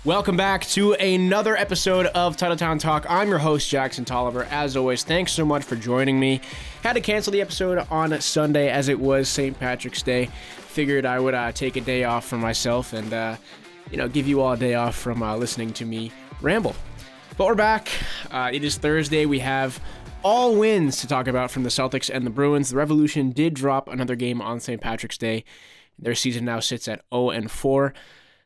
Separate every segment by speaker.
Speaker 1: Welcome back to another episode of Titletown Talk. I'm your host, Jackson Tolliver. As always, thanks so much for joining me. Had to cancel the episode on Sunday as it was St. Patrick's Day. Figured I would take a day off for myself and, give you all a day off from listening to me ramble. But we're back. It is Thursday. We have all wins to talk about from the Celtics and the Bruins. The Revolution did drop another game on St. Patrick's Day. Their season now sits at 0-4.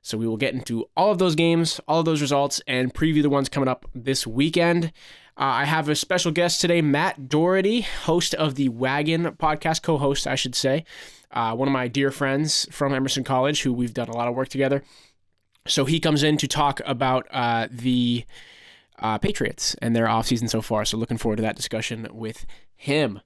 Speaker 1: So we will get into all of those games, all of those results, and preview the ones coming up this weekend. I have a special guest today, Matt Doherty, host of the Wagon Podcast, co-host, I should say. One of my dear friends from Emerson College, who we've done a lot of work together. So he comes in to talk about the Patriots and their offseason so far. So looking forward to that discussion with him.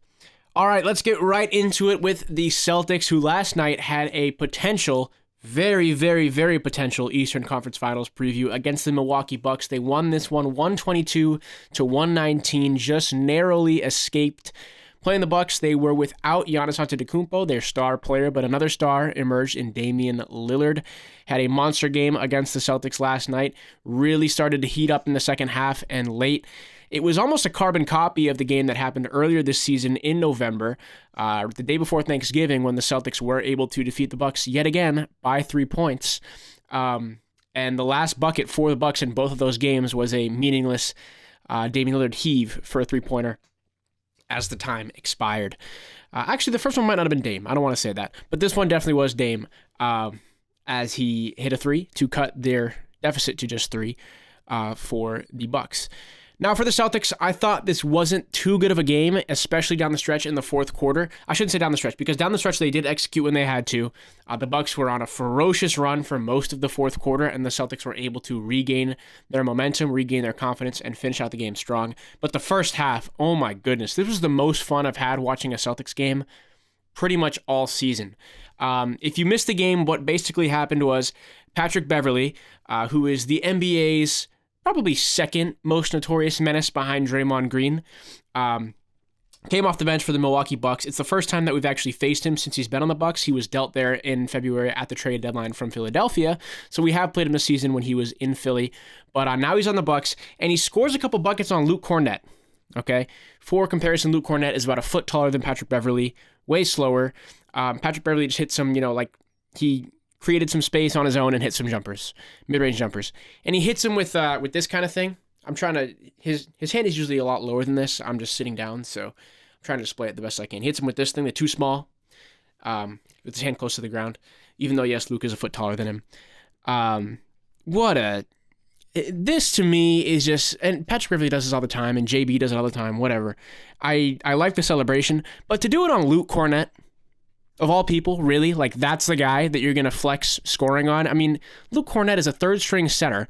Speaker 1: All right, let's get right into it with the Celtics, who last night had a potential very, very, very potential Eastern Conference Finals preview against the Milwaukee Bucks. They won this one 122-119, just narrowly escaped. Playing the Bucks, they were without Giannis Antetokounmpo, their star player, but another star emerged in Damian Lillard. Had a monster game against the Celtics last night. Really started to heat up in the second half and late. It was almost a carbon copy of the game that happened earlier this season in November, the day before Thanksgiving, when the Celtics were able to defeat the Bucks yet again by 3 points. And the last bucket for the Bucks in both of those games was a meaningless Damian Lillard heave for a three-pointer as the time expired. Actually, the first one might not have been Dame. I don't want to say that. But this one definitely was Dame, as he hit a three to cut their deficit to just three for the Bucks. Now, for the Celtics, I thought this wasn't too good of a game, especially down the stretch in the fourth quarter. I shouldn't say down the stretch, because down the stretch they did execute when they had to. The Bucks were on a ferocious run for most of the fourth quarter, and the Celtics were able to regain their momentum, regain their confidence, and finish out the game strong. But the first half, oh my goodness, this was the most fun I've had watching a Celtics game pretty much all season. If you missed the game, what basically happened was Patrick Beverley, who is the NBA's probably second most notorious menace behind Draymond Green, came off the bench for the Milwaukee Bucks. It's the first time that we've actually faced him since he's been on the Bucks. He was dealt there in February at the trade deadline from Philadelphia, so we have played him this season when he was in Philly. But now he's on the Bucks, and he scores a couple buckets on Luke Kornet. Okay, for comparison, Luke Kornet is about a foot taller than Patrick Beverley, way slower. Patrick Beverley just hit some, he created some space on his own and hit some jumpers, mid-range jumpers. And he hits him with this kind of thing. I'm trying to, his hand is usually a lot lower than this. I'm just sitting down, so I'm trying to display it the best I can. He hits him with this thing, the too small, with his hand close to the ground, even though, yes, Luke is a foot taller than him. This to me is just, and Patrick Beverley does this all the time, and JB does it all the time, whatever. I like the celebration, but to do it on Luke Kornet, of all people, really, like that's the guy that you're going to flex scoring on. I mean, Luke Kornet is a third-string center,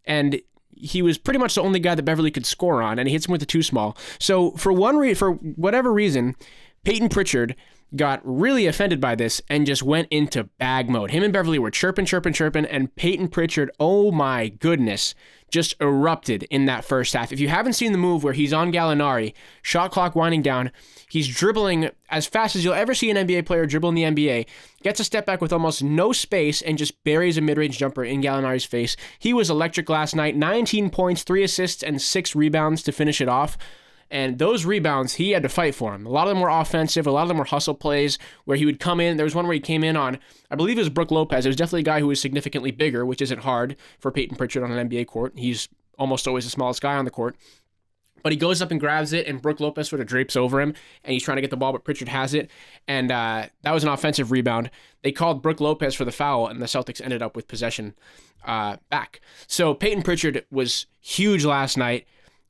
Speaker 1: and he was pretty much the only guy that Beverley could score on, and he hits him with the too small. So for whatever reason, Peyton Pritchard got really offended by this and just went into bag mode. Him and Beverley were chirping, and Peyton Pritchard, oh my goodness, just erupted in that first half. If you haven't seen the move where he's on Gallinari, shot clock winding down, he's dribbling as fast as you'll ever see an NBA player dribble in the NBA, gets a step back with almost no space, and just buries a mid-range jumper in Gallinari's face. He was electric last night, 19 points, 3 assists, and 6 rebounds to finish it off. And those rebounds, he had to fight for them. A lot of them were offensive. A lot of them were hustle plays where he would come in. There was one where he came in on, I believe it was Brook Lopez. It was definitely a guy who was significantly bigger, which isn't hard for Peyton Pritchard on an NBA court. He's almost always the smallest guy on the court. But he goes up and grabs it, and Brook Lopez sort of drapes over him, and he's trying to get the ball, but Pritchard has it. And that was an offensive rebound. They called Brook Lopez for the foul, and the Celtics ended up with possession back. So Peyton Pritchard was huge last night.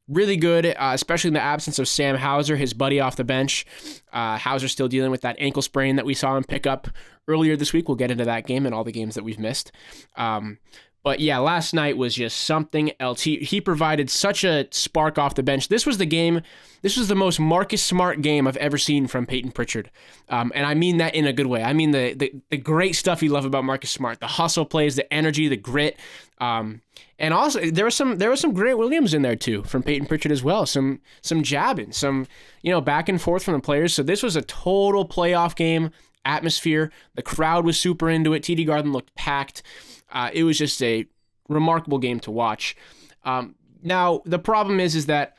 Speaker 1: Really good, especially in the absence of Sam Hauser, his buddy off the bench. Hauser still dealing with that ankle sprain that we saw him pick up earlier this week. We'll get into that game and all the games that we've missed. But yeah, last night was just something else. He provided such a spark off the bench. This was the game. This was the most Marcus Smart game I've ever seen from Peyton Pritchard. And I mean that in a good way. I mean the great stuff you love about Marcus Smart, the hustle plays, the energy, the grit. And also there was some Grant Williams in there too from Peyton Pritchard as well. Some jabbing, some back and forth from the players. So this was a total playoff game atmosphere. The crowd was super into it. TD Garden looked packed. It was just a remarkable game to watch. Now, the problem is that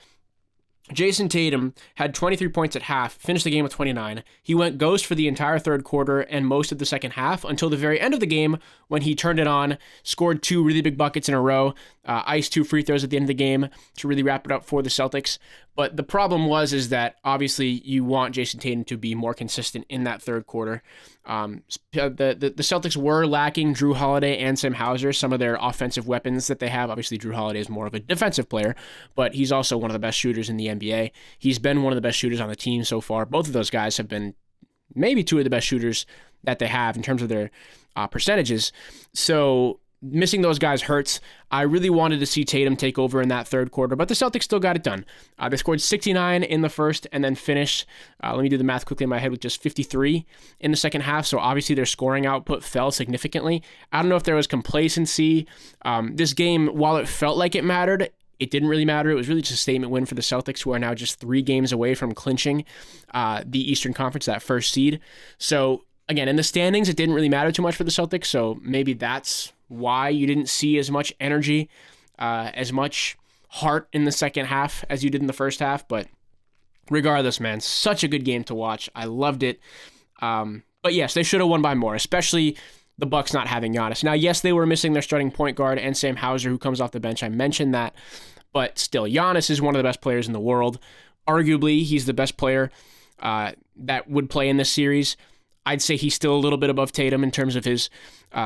Speaker 1: Jason Tatum had 23 points at half, finished the game with 29. He went ghost for the entire third quarter and most of the second half until the very end of the game when he turned it on, scored 2 really big buckets in a row, iced 2 free throws at the end of the game to really wrap it up for the Celtics. But the problem is that obviously you want Jason Tatum to be more consistent in that third quarter. The Celtics were lacking Drew Holiday and Sam Hauser, some of their offensive weapons that they have. Obviously, Drew Holiday is more of a defensive player, but he's also one of the best shooters in the NBA. He's been one of the best shooters on the team so far. Both of those guys have been maybe 2 of the best shooters that they have in terms of their percentages. So missing those guys hurts. I really wanted to see Tatum take over in that third quarter, but the Celtics still got it done. They scored 69 in the first and then finished, let me do the math quickly in my head, with just 53 in the second half. So obviously their scoring output fell significantly. I don't know if there was complacency. This game, while it felt like it mattered, it didn't really matter. It was really just a statement win for the Celtics, who are now just 3 games away from clinching the Eastern Conference, that first seed. So again, in the standings, it didn't really matter too much for the Celtics. So maybe that's why you didn't see as much energy, as much heart in the second half as you did in the first half. But regardless, man, such a good game to watch. I loved it. But yes, they should have won by more, especially the Bucks not having Giannis. Now, yes, they were missing their starting point guard and Sam Hauser, who comes off the bench. I mentioned that. But still, Giannis is one of the best players in the world. Arguably, he's the best player that would play in this series. I'd say he's still a little bit above Tatum in terms of his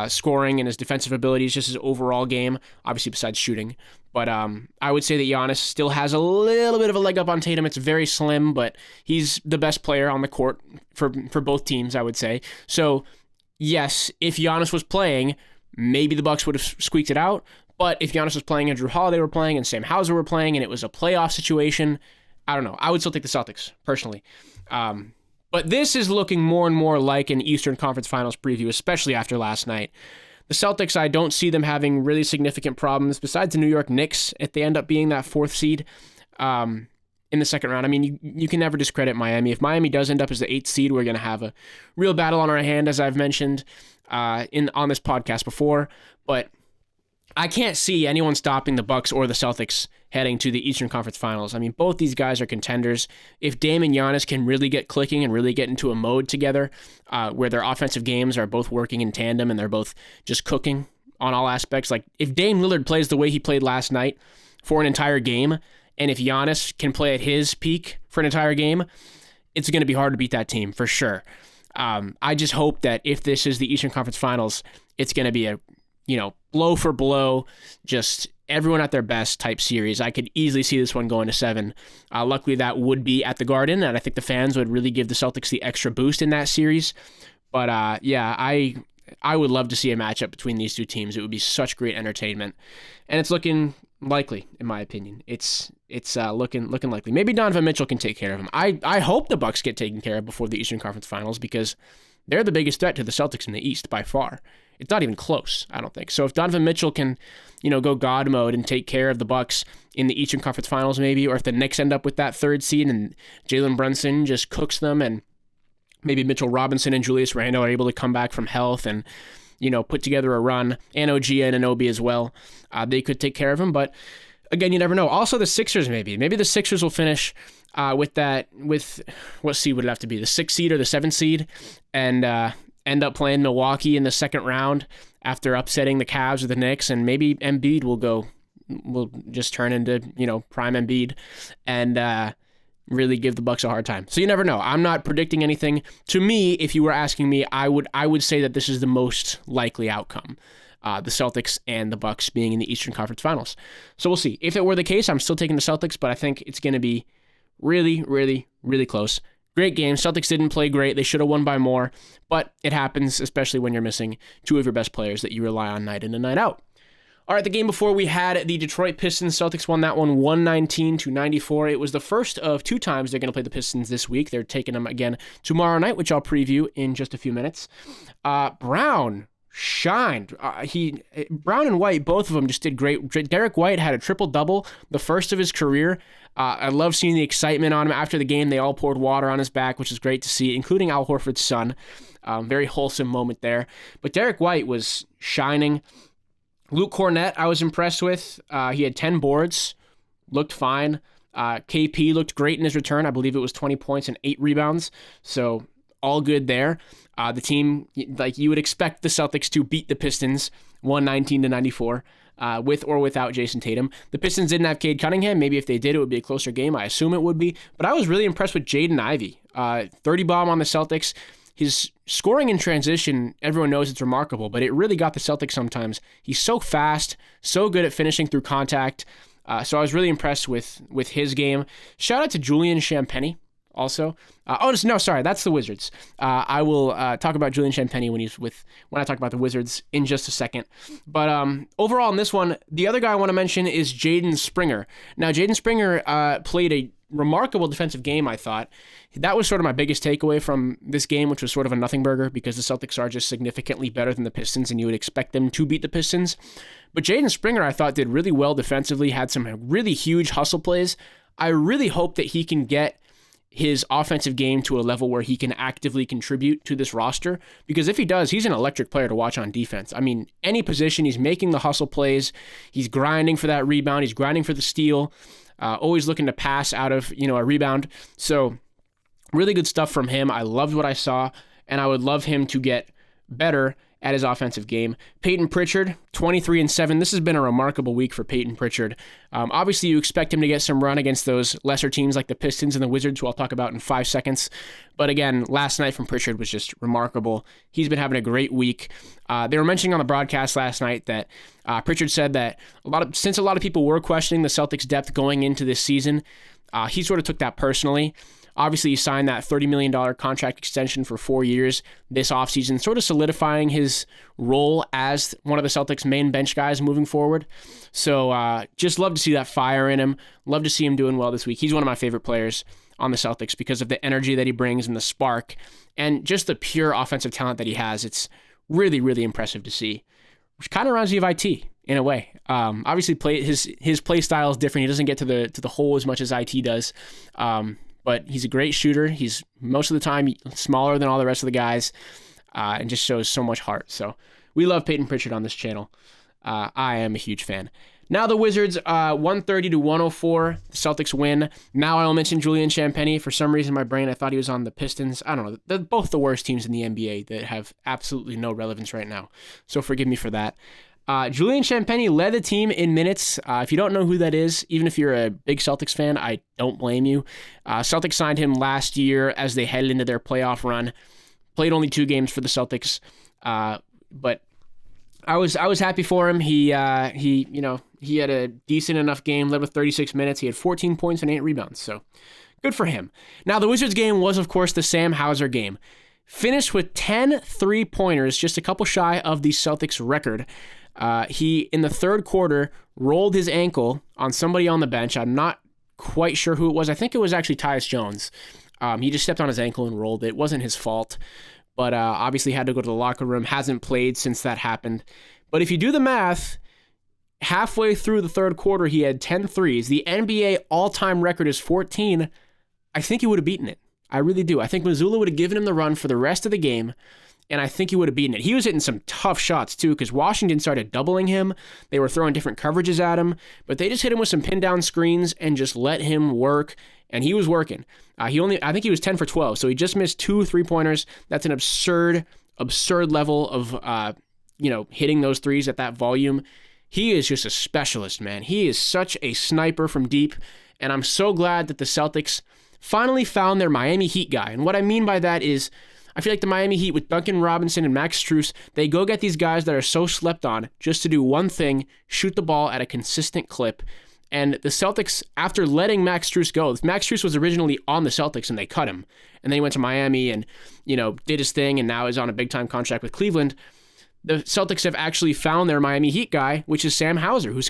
Speaker 1: scoring and his defensive abilities, just his overall game, obviously besides shooting. But I would say that Giannis still has a little bit of a leg up on Tatum. It's very slim, but he's the best player on the court for both teams, I would say. So, yes, if Giannis was playing, maybe the Bucks would have squeaked it out. But if Giannis was playing and Drew Holiday were playing and Sam Hauser were playing and it was a playoff situation, I don't know. I would still take the Celtics, personally. But this is looking more and more like an Eastern Conference Finals preview, especially after last night. The Celtics, I don't see them having really significant problems besides the New York Knicks if they end up being that 4th seed in the second round. I mean, you can never discredit Miami. If Miami does end up as the 8th seed, we're going to have a real battle on our hand, as I've mentioned on this podcast before. But I can't see anyone stopping the Bucks or the Celtics heading to the Eastern Conference Finals. I mean, both these guys are contenders. If Dame and Giannis can really get clicking and really get into a mode together where their offensive games are both working in tandem and they're both just cooking on all aspects, like if Dame Lillard plays the way he played last night for an entire game, and if Giannis can play at his peak for an entire game, it's going to be hard to beat that team for sure. I just hope that if this is the Eastern Conference Finals, it's going to be a blow for blow, just everyone at their best type series. I could easily see this one going to 7. Luckily, that would be at the Garden, and I think the fans would really give the Celtics the extra boost in that series. But yeah, I would love to see a matchup between these two teams. It would be such great entertainment, and it's looking likely, in my opinion. It's looking likely. Maybe Donovan Mitchell can take care of him. I hope the Bucks get taken care of before the Eastern Conference Finals because they're the biggest threat to the Celtics in the East by far. It's not even close, I don't think. So if Donovan Mitchell can, go God mode and take care of the Bucks in the Eastern Conference Finals maybe, or if the Knicks end up with that 3rd seed and Jalen Brunson just cooks them and maybe Mitchell Robinson and Julius Randle are able to come back from health and, put together a run, and OG and Anunoby as well, they could take care of him. But again, you never know. Also the Sixers maybe. Maybe the Sixers will finish with what seed would it have to be? The 6th seed or the 7th seed? And end up playing Milwaukee in the second round after upsetting the Cavs or the Knicks, and maybe Embiid will just turn into, prime Embiid and really give the Bucks a hard time. So you never know. I'm not predicting anything. To me, if you were asking me, I would say that this is the most likely outcome. The Celtics and the Bucks being in the Eastern Conference Finals. So we'll see. If it were the case, I'm still taking the Celtics, but I think it's going to be really, really, really close. Great game. Celtics didn't play great. They should have won by more, but it happens, especially when you're missing 2 of your best players that you rely on night in and night out. All right, the game before we had the Detroit Pistons. Celtics won that one 119-94. It was the first of 2 times they're going to play the Pistons this week. They're taking them again tomorrow night, which I'll preview in just a few minutes. Brown shined. Brown and White, both of them just did great. Derek White had a triple-double, the first of his career. I love seeing the excitement on him. After the game, they all poured water on his back, which is great to see, including Al Horford's son. Very wholesome moment there. But Derek White was shining. Luke Cornett, I was impressed with. He had 10 boards, looked fine. KP looked great in his return. I believe it was 20 points and 8 rebounds. So all good there. The team, like you would expect the Celtics to beat the Pistons 119-94 with or without Jason Tatum. The Pistons didn't have Cade Cunningham. Maybe if they did, it would be a closer game. I assume it would be. But I was really impressed with Jaden Ivey. 30 bomb on the Celtics. His scoring in transition, everyone knows it's remarkable, but it really got the Celtics sometimes. He's so fast, so good at finishing through contact. So I was really impressed with his game. Shout out to Julian Champagnie also. Sorry, that's the Wizards. I will talk about Julian Champagnie when I talk about the Wizards in just a second. But overall in this one, the other guy I want to mention is Jaden Springer. Now, Jaden Springer played a remarkable defensive game, I thought. That was sort of my biggest takeaway from this game, which was sort of a nothing burger because the Celtics are just significantly better than the Pistons, and you would expect them to beat the Pistons. But Jaden Springer, I thought, did really well defensively, had some really huge hustle plays. I really hope that he can get his offensive game to a level where he can actively contribute to this roster, because if he does, he's an electric player to watch on defense. I mean, any position, he's making the hustle plays, he's grinding for that rebound, he's grinding for the steal, always looking to pass out of a rebound. So really good stuff from him. I loved what I saw, and I would love him to get better at his offensive game. Peyton Pritchard, 23-7. This has been a remarkable week for Peyton Pritchard. Obviously, you expect him to get some run against those lesser teams like the Pistons and the Wizards, who I'll talk about in 5 seconds. But again, last night from Pritchard was just remarkable. He's been having a great week. They were mentioning on the broadcast last night that Pritchard said that since a lot of people were questioning the Celtics' depth going into this season, he sort of took that personally. Obviously, he signed that $30 million contract extension for 4 years this offseason, sort of solidifying his role as one of the Celtics' main bench guys moving forward. So just love to see that fire in him. Love to see him doing well this week. He's one of my favorite players on the Celtics because of the energy that he brings and the spark and just the pure offensive talent that he has. It's really, really impressive to see, which kind of reminds me of IT in a way. Obviously, his play style is different. He doesn't get to the hole as much as IT does. But he's a great shooter. He's most of the time smaller than all the rest of the guys and just shows so much heart. So we love Peyton Pritchard on this channel. I am a huge fan. Now the Wizards, 130-104. The Celtics win. Now I'll mention Julian Champagnie. For some reason in my brain, I thought he was on the Pistons. I don't know. They're both the worst teams in the NBA that have absolutely no relevance right now. So forgive me for that. Julian Champagnie led the team in minutes. If you don't know who that is, even if you're a big Celtics fan, I don't blame you. Celtics signed him last year as they headed into their playoff run. Played only 2 games for the Celtics, but I was happy for him. He had a decent enough game, led with 36 minutes. He had 14 points and 8 rebounds, so good for him. Now the Wizards game was, of course, the Sam Hauser game. Finished with 10 3-pointers, just a couple shy of the Celtics record. He, in the third quarter, rolled his ankle on somebody on the bench. I'm not quite sure who it was. I think it was actually Tyus Jones. He just stepped on his ankle and rolled it. It wasn't his fault, but obviously had to go to the locker room. Hasn't played since that happened. But if you do the math, halfway through the third quarter, he had 10 threes. The NBA all-time record is 14. I think he would have beaten it. I really do. I think Mazzulla would have given him the run for the rest of the game, and I think he would have beaten it. He was hitting some tough shots, too, because Washington started doubling him. They were throwing different coverages at him, but they just hit him with some pin-down screens and just let him work, and he was working. I think he was 10 for 12, so he just missed 2 3-pointers. That's an absurd level of, hitting those threes at that volume. He is just a specialist, man. He is such a sniper from deep, and I'm so glad that the Celtics finally found their Miami Heat guy. And what I mean by that is, I feel like the Miami Heat with Duncan Robinson and Max Strus, they go get these guys that are so slept on just to do one thing, shoot the ball at a consistent clip. And the Celtics, after letting Max Strus go, Max Strus was originally on the Celtics and they cut him. And then he went to Miami and, did his thing and now is on a big-time contract with Cleveland. The Celtics have actually found their Miami Heat guy, which is Sam Hauser, who's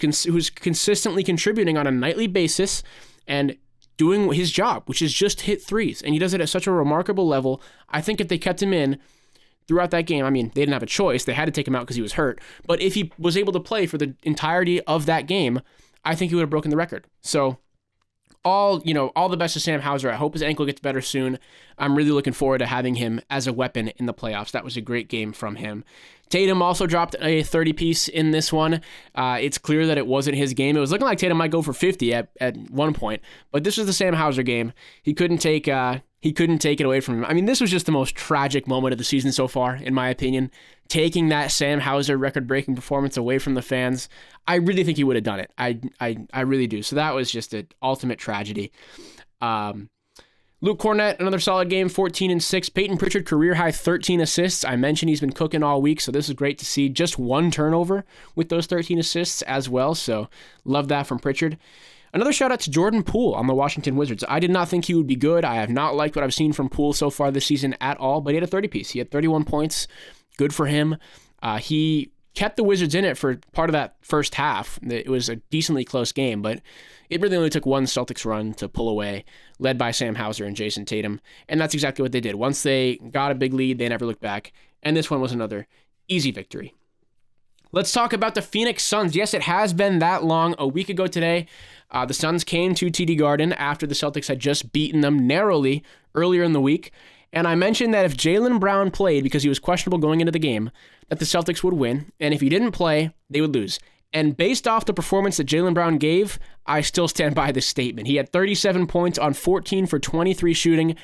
Speaker 1: consistently contributing on a nightly basis and doing his job, which is just hit threes. And he does it at such a remarkable level. I think if they kept him in throughout that game, I mean, they didn't have a choice. They had to take him out because he was hurt. But if he was able to play for the entirety of that game, I think he would have broken the record. So all the best to Sam Hauser. I hope his ankle gets better soon. I'm really looking forward to having him as a weapon in the playoffs. That was a great game from him. Tatum also dropped a 30-piece in this one. It's clear that it wasn't his game. It was looking like Tatum might go for 50 at one point, but this was the Sam Hauser game. He couldn't take it away from him. I mean, this was just the most tragic moment of the season so far, in my opinion. Taking that Sam Hauser record-breaking performance away from the fans. I really think he would have done it. I really do. So that was just an ultimate tragedy. Luke Cornett, another solid game, 14-6. Peyton Pritchard, career-high 13 assists. I mentioned he's been cooking all week, so this is great to see. Just one turnover with those 13 assists as well, so love that from Pritchard. Another shout-out to Jordan Poole on the Washington Wizards. I did not think he would be good. I have not liked what I've seen from Poole so far this season at all, but he had a 30-piece. He had 31 points. Good for him. He kept the Wizards in it for part of that first half. It was a decently close game, but it really only took one Celtics run to pull away, led by Sam Hauser and Jason Tatum, and that's exactly what they did. Once they got a big lead, they never looked back, and this one was another easy victory. Let's talk about the Phoenix Suns. Yes, it has been that long. A week ago today, the Suns came to TD Garden after the Celtics had just beaten them narrowly earlier in the week. And I mentioned that if Jaylen Brown played, because he was questionable going into the game, that the Celtics would win. And if he didn't play, they would lose. And based off the performance that Jaylen Brown gave, I still stand by this statement. He had 37 points on 14 for 23 shooting.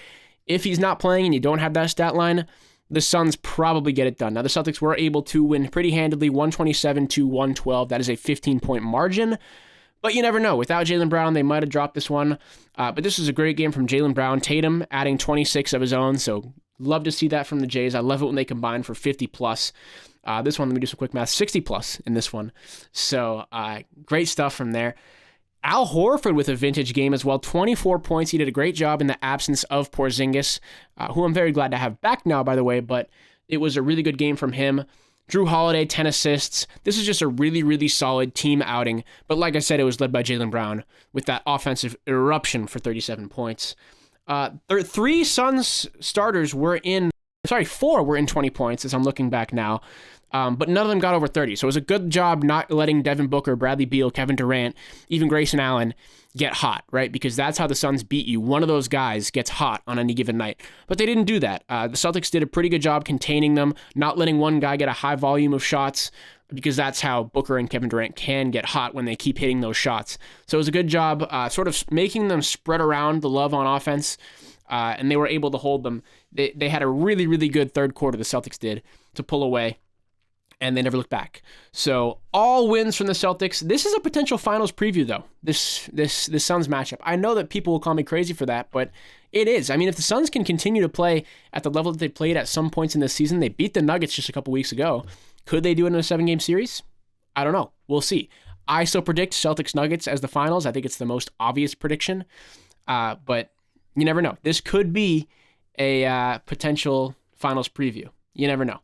Speaker 1: If he's not playing and you don't have that stat line, the Suns probably get it done. Now, the Celtics were able to win pretty handedly, 127-112. That is a 15-point margin. But you never know. Without Jaylen Brown, they might have dropped this one. But this was a great game from Jaylen Brown. Tatum adding 26 of his own. So love to see that from the Jays. I love it when they combine for 50+. This one, let me do some quick math, 60+ in this one. So great stuff from there. Al Horford with a vintage game as well, 24 points. He did a great job in the absence of Porzingis, who I'm very glad to have back now, by the way, but it was a really good game from him. Drew Holiday, 10 assists. This is just a really, really solid team outing. But like I said, it was led by Jaylen Brown with that offensive eruption for 37 points. Three Suns starters were in, four were in 20 points as I'm looking back now. But none of them got over 30. So it was a good job not letting Devin Booker, Bradley Beal, Kevin Durant, even Grayson Allen get hot, right? Because that's how the Suns beat you. One of those guys gets hot on any given night. But they didn't do that. The Celtics did a pretty good job containing them, not letting one guy get a high volume of shots, because that's how Booker and Kevin Durant can get hot when they keep hitting those shots. So it was a good job sort of making them spread around the love on offense, and they were able to hold them. They had a really, really good third quarter, the Celtics did, to pull away. And they never looked back. So all wins from the Celtics. This is a potential finals preview, though. This Suns matchup. I know that people will call me crazy for that, but it is. I mean, if the Suns can continue to play at the level that they played at some points in this season, they beat the Nuggets just a couple weeks ago. Could they do it in a 7-game series? I don't know. We'll see. I still predict Celtics Nuggets as the finals. I think it's the most obvious prediction, but you never know. This could be a potential finals preview. You never know.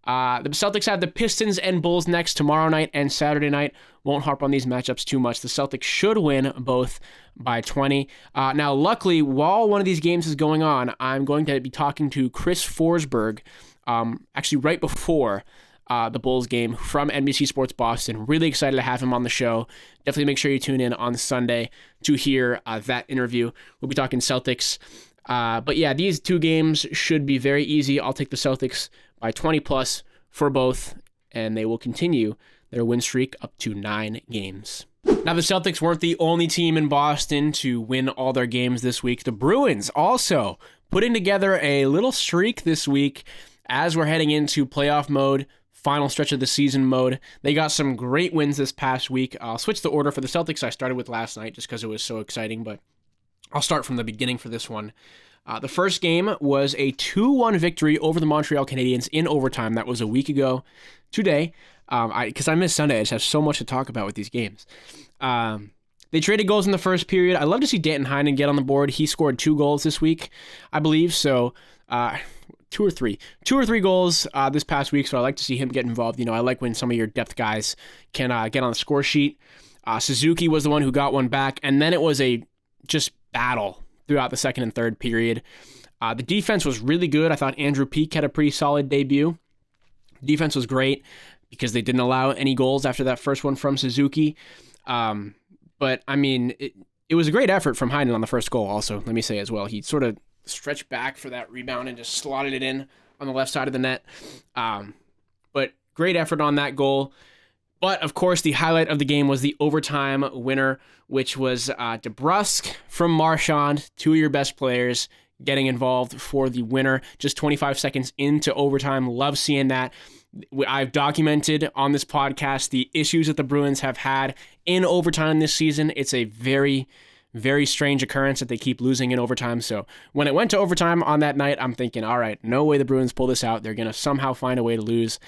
Speaker 1: The Celtics have the Pistons and Bulls next tomorrow night and Saturday night. Won't harp on these matchups too much. The Celtics should win both by 20. Now, luckily, while one of these games is going on, I'm going to be talking to Chris Forsberg, actually right before the Bulls game from NBC Sports Boston. Really excited to have him on the show. Definitely make sure you tune in on Sunday to hear that interview. We'll be talking Celtics. But yeah, these two games should be very easy. I'll take the Celtics by 20+ for both, and they will continue their win streak up to 9 games. Now, the Celtics weren't the only team in Boston to win all their games this week. The Bruins also putting together a little streak this week as we're heading into playoff mode, final stretch of the season mode. They got some great wins this past week. I'll switch the order for the Celtics I started with last night just because it was so exciting, but I'll start from the beginning for this one. The first game was a 2-1 victory over the Montreal Canadiens in overtime. That was a week ago today. Because I missed Sunday, I just have so much to talk about with these games. They traded goals in the first period. I love to see Danton Heinen get on the board. He scored 2 goals this week, I believe. So 2 or 3 goals this past week. So I like to see him get involved. You know, I like when some of your depth guys can get on the score sheet. Suzuki was the one who got one back, and then it was a just battle throughout the second and third period. The defense was really good. I thought Andrew Peeke had a pretty solid debut. Defense was great because they didn't allow any goals after that first one from Suzuki. But, I mean, it was a great effort from Heinen on the first goal also, let me say as well. He sort of stretched back for that rebound and just slotted it in on the left side of the net. But great effort on that goal. But, of course, the highlight of the game was the overtime winner, which was DeBrusk from Marchand, two of your best players, getting involved for the winner just 25 seconds into overtime. Love seeing that. I've documented on this podcast the issues that the Bruins have had in overtime this season. It's a very, very strange occurrence that they keep losing in overtime. So when it went to overtime on that night, I'm thinking, all right, no way the Bruins pull this out. They're going to somehow find a way to lose.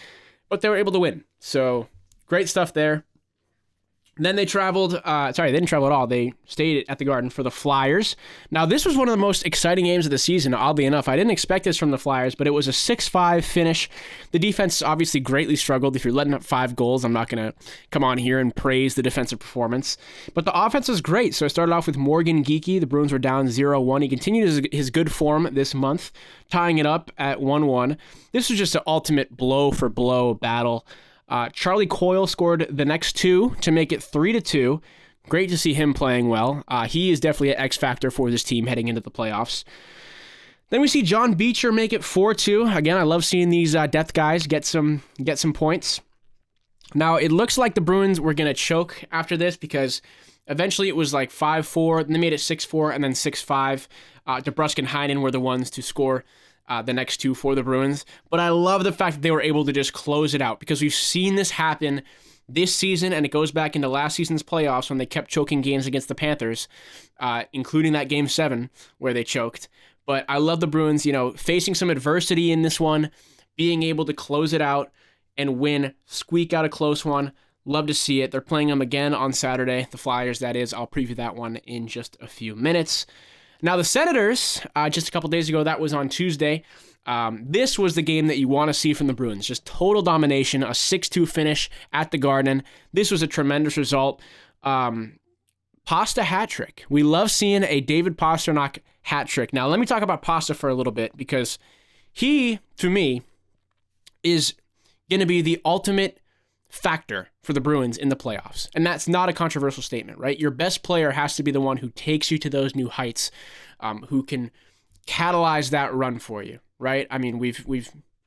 Speaker 1: But they were able to win. So great stuff there. Then they traveled, they didn't travel at all. They stayed at the Garden for the Flyers. Now, this was one of the most exciting games of the season, oddly enough. I didn't expect this from the Flyers, but it was a 6-5 finish. The defense obviously greatly struggled. If you're letting up 5 goals, I'm not going to come on here and praise the defensive performance. But the offense was great. So I started off with Morgan Geekie. The Bruins were down 0-1. He continued his good form this month, tying it up at 1-1. This was just an ultimate blow-for-blow battle. Charlie Coyle scored the next 2 to make it 3-2. Great to see him playing well. He is definitely an X factor for this team heading into the playoffs. Then we see John Beecher make it 4-2. Again, I love seeing these depth guys get some points. Now, it looks like the Bruins were going to choke after this because eventually it was like 5-4. Then they made it 6-4 and then 6-5. DeBrusk and Heinen were the ones to score the next 2 for the Bruins. But I love the fact that they were able to just close it out because we've seen this happen this season, and it goes back into last season's playoffs when they kept choking games against the Panthers, including that Game 7 where they choked. But I love the Bruins, facing some adversity in this one, being able to close it out and win, squeak out a close one. Love to see it. They're playing them again on Saturday, the Flyers, that is. I'll preview that one in just a few minutes. Now, the Senators, just a couple days ago, that was on Tuesday. This was the game that you want to see from the Bruins. Just total domination, a 6-2 finish at the Garden. This was a tremendous result. Pasta hat trick. We love seeing a David Pastrnak hat trick. Now, let me talk about Pasta for a little bit because he, to me, is going to be the ultimate factor for the Bruins in the playoffs. And that's not a controversial statement, right? Your best player has to be the one who takes you to those new heights, who can catalyze that run for you, right? I mean,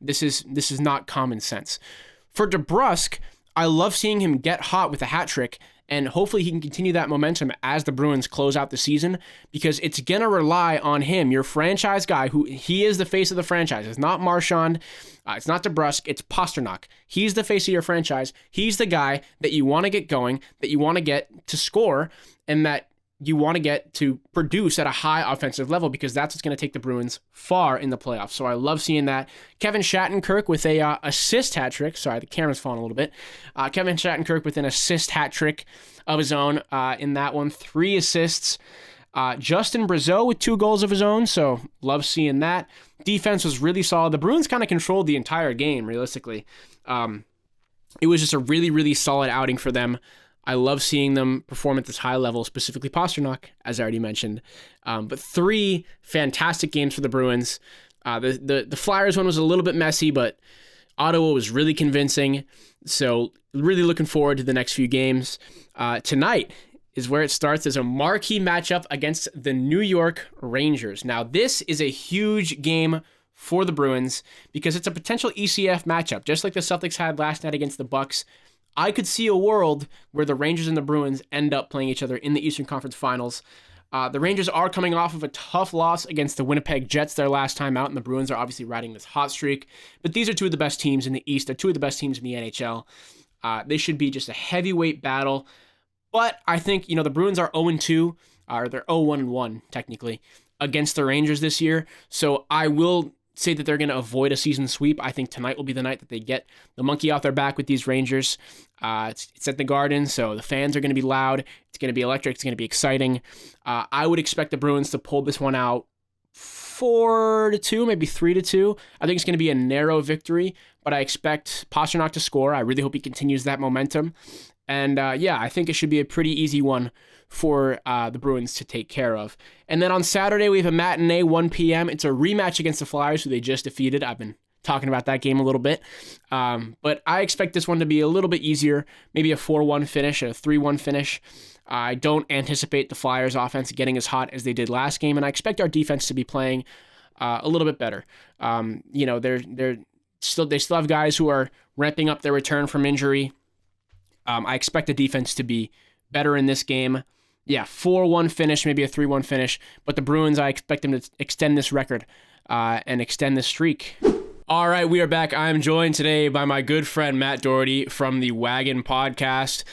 Speaker 1: this is not common sense. For DeBrusk, I love seeing him get hot with a hat trick, and hopefully he can continue that momentum as the Bruins close out the season because it's going to rely on him, your franchise guy, who he is the face of the franchise. It's not Marchand. It's not DeBrusk. It's Pastrnak. He's the face of your franchise. He's the guy that you want to get going, that you want to get to score, and that you want to get to produce at a high offensive level because that's what's going to take the Bruins far in the playoffs. So I love seeing that. Kevin Shattenkirk with a assist hat trick. Sorry, the camera's falling a little bit. Kevin Shattenkirk with an assist hat trick of his own in that one. 3 assists. Justin Brazeau with 2 goals of his own. So love seeing that. Defense was really solid. The Bruins kind of controlled the entire game, realistically. It was just a really, really solid outing for them. I love seeing them perform at this high level, specifically Pastrnak, as I already mentioned. But 3 fantastic games for the Bruins. The Flyers one was a little bit messy, but Ottawa was really convincing. So really looking forward to the next few games. Tonight is where it starts as a marquee matchup against the New York Rangers. Now, this is a huge game for the Bruins because it's a potential ECF matchup, just like the Celtics had last night against the Bucks. I could see a world where the Rangers and the Bruins end up playing each other in the Eastern Conference Finals. The Rangers are coming off of a tough loss against the Winnipeg Jets their last time out, and the Bruins are obviously riding this hot streak. But these are 2 of the best teams in the East. They're 2 of the best teams in the NHL. They should be just a heavyweight battle. But I think, the Bruins are 0-2, or they're 0-1-1, technically, against the Rangers this year. So I will say that they're going to avoid a season sweep. I think tonight will be the night that they get the monkey off their back with these Rangers. It's at the Garden, so the fans are going to be loud. It's going to be electric. It's going to be exciting. I would expect the Bruins to pull this one out 4-2, maybe 3-2. I think it's going to be a narrow victory, but I expect Pastrnak to score. I really hope he continues that momentum. And I think it should be a pretty easy one for the Bruins to take care of. And then on Saturday, we have a matinee, 1 p.m. It's a rematch against the Flyers, who they just defeated. I've been talking about that game a little bit. But I expect this one to be a little bit easier, maybe a 4-1 finish, a 3-1 finish. I don't anticipate the Flyers offense getting as hot as they did last game, and I expect our defense to be playing a little bit better. They still have guys who are ramping up their return from injury. I expect the defense to be better in this game. Yeah, 4-1 finish, maybe a 3-1 finish. But the Bruins, I expect them to extend this record and extend this streak. All right, we are back. I'm joined today by my good friend Matt Doherty from the Wagon Podcast.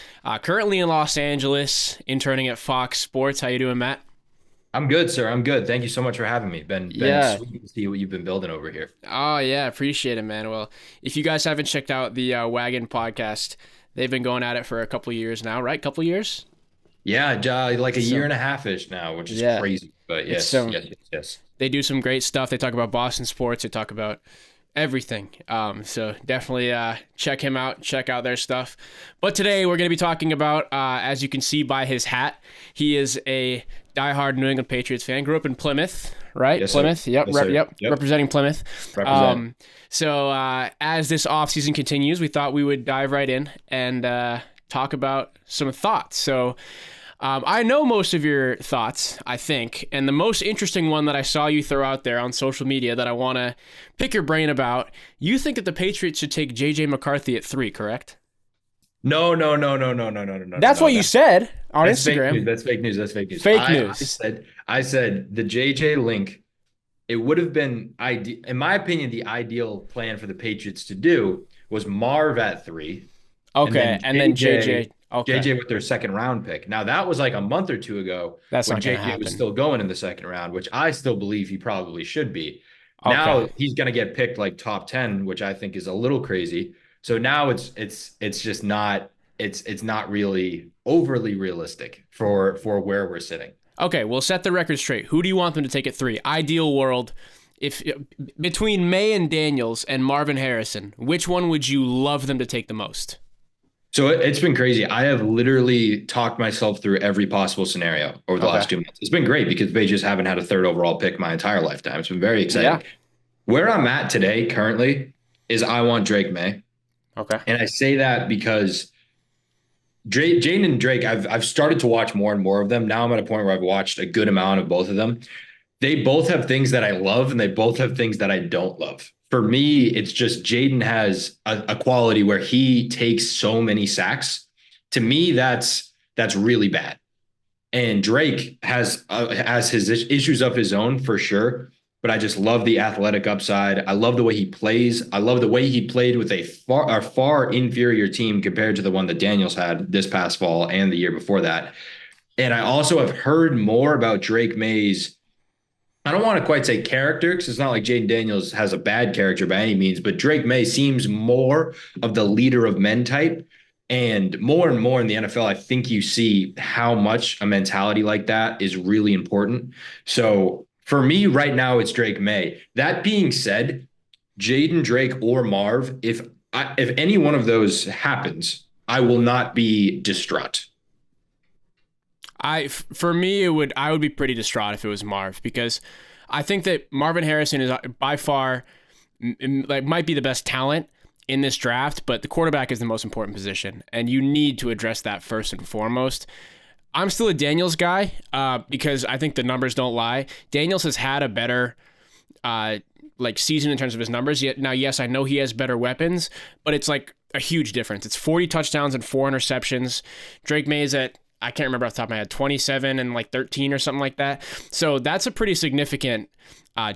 Speaker 1: Currently in Los Angeles, interning at Fox Sports. How you doing, Matt?
Speaker 2: I'm good, sir. I'm good. Thank you so much for having me. Been sweet to see what you've been building over here.
Speaker 1: Oh, yeah. Appreciate it, man. Well, if you guys haven't checked out the Wagon Podcast, they've been going at it for a couple of years now, right? Couple of years?
Speaker 2: Yeah, like a year and a half-ish now, which is crazy. But yes.
Speaker 1: They do some great stuff. They talk about Boston sports. They talk about everything. So definitely check him out. Check out their stuff. But today we're going to be talking about, as you can see by his hat, he is a diehard New England Patriots fan. Grew up in Plymouth, right?
Speaker 2: Yes,
Speaker 1: Plymouth.
Speaker 2: sir.
Speaker 1: Yep.
Speaker 2: Yes, sir.
Speaker 1: Yep. Representing Plymouth.
Speaker 2: Represent.
Speaker 1: So as this offseason continues, we thought we would dive right in and talk about some thoughts. So I know most of your thoughts, I think, and the most interesting one that I saw you throw out there on social media that I want to pick your brain about, you think that the Patriots should take J.J. McCarthy at 3, correct?
Speaker 2: No.
Speaker 1: That's what you said on
Speaker 2: that's
Speaker 1: Instagram.
Speaker 2: Fake news. That's fake news. That's fake news.
Speaker 1: Fake news.
Speaker 2: I said the JJ link, it would have been in my opinion, the ideal plan for the Patriots to do was Marv at 3.
Speaker 1: Okay, and then JJ. Okay.
Speaker 2: JJ with their second round pick. Now that was like a month or two ago.
Speaker 1: That's
Speaker 2: when
Speaker 1: not gonna
Speaker 2: JJ
Speaker 1: happen.
Speaker 2: was still going in the second round, which I still believe he probably should be.
Speaker 1: Okay.
Speaker 2: Now he's going to get picked like top 10, which I think is a little crazy. So now it's just not it's not really overly realistic for where we're sitting.
Speaker 1: Okay, we'll set the record straight. Who do you want them to take at 3? Ideal world, if between May and Daniels and Marvin Harrison, which one would you love them to take the most?
Speaker 2: So it's been crazy. I have literally talked myself through every possible scenario over the last 2 months. It's been great because they just haven't had a third overall pick my entire lifetime. It's been very exciting.
Speaker 1: Yeah.
Speaker 2: Where I'm at today currently is I want Drake May.
Speaker 1: Okay.
Speaker 2: And I say that because Jaden and Drake, I've started to watch more and more of them. Now I'm at a point where I've watched a good amount of both of them. They both have things that I love and they both have things that I don't love. For me, it's just Jaden has a quality where he takes so many sacks. To me, that's really bad. And Drake has his issues of his own for sure. But I just love the athletic upside. I love the way he plays. I love the way he played with a far inferior team compared to the one that Daniels had this past fall and the year before that. And I also have heard more about Drake May's, I don't want to quite say character because it's not like Jaden Daniels has a bad character by any means, but Drake May seems more of the leader of men type. And more in the NFL, I think you see how much a mentality like that is really important. So for me right now, it's Drake May. That being said, Jaden, Drake, or Marv, if any one of those happens, I will not be distraught.
Speaker 1: For me, I would be pretty distraught if it was Marv, because I think that Marvin Harrison is by far might be the best talent in this draft, but the quarterback is the most important position, and you need to address that first and foremost. I'm still a Daniels guy because I think the numbers don't lie. Daniels has had a better season in terms of his numbers. Now, yes, I know he has better weapons, but it's like a huge difference. It's 40 touchdowns and 4 interceptions. Drake May is at, I can't remember off the top of my head, 27 and 13 or something like that. So that's a pretty significant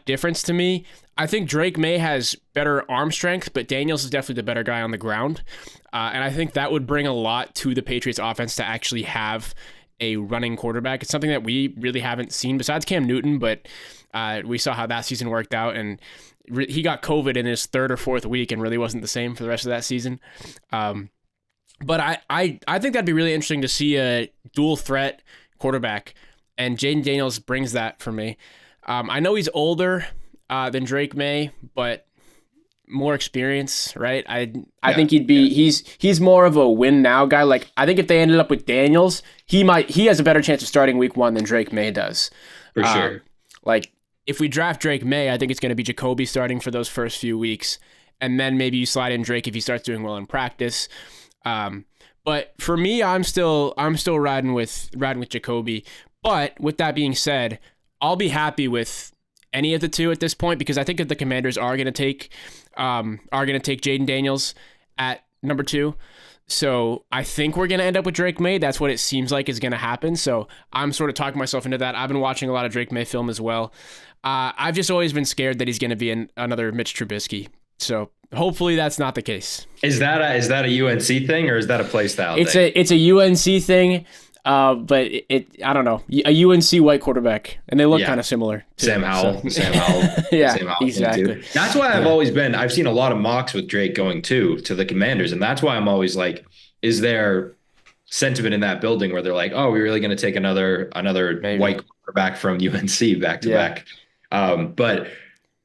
Speaker 1: difference to me. I think Drake May has better arm strength, but Daniels is definitely the better guy on the ground. And I think that would bring a lot to the Patriots offense to actually have a running quarterback. It's something that we really haven't seen besides Cam Newton, but we saw how that season worked out, and he got COVID in his 3rd or 4th week and really wasn't the same for the rest of that season. But I think that'd be really interesting to see a dual threat quarterback, and Jaden Daniels brings that for me. I know he's older than Drake May, but more experience, right? I think he's more of a win now guy. Like, I think if they ended up with Daniels, he has a better chance of starting week 1 than Drake May does.
Speaker 2: For sure.
Speaker 1: if we draft Drake May, I think it's going to be Jacoby starting for those first few weeks. And then maybe you slide in Drake if he starts doing well in practice. But for me, I'm still riding with Jacoby. But with that being said, I'll be happy with any of the two at this point, because I think that the Commanders are going to take Jaden Daniels at number 2. So I think we're going to end up with Drake May. That's what it seems like is going to happen. So I'm sort of talking myself into that. I've been watching a lot of Drake May film as well. I've just always been scared that he's going to be another Mitch Trubisky. So hopefully that's not the case.
Speaker 2: Is that a UNC thing, or is that a play style thing?
Speaker 1: It's a UNC thing, but I don't know, a UNC white quarterback, and they look kind of similar.
Speaker 2: Sam Howell. Yeah,
Speaker 1: Sam Howell, exactly.
Speaker 2: That's why I've seen a lot of mocks with Drake going to the Commanders, and that's why I'm always like, is there sentiment in that building where they're like, oh, we're really going to take another Maybe. White quarterback from UNC back to back? But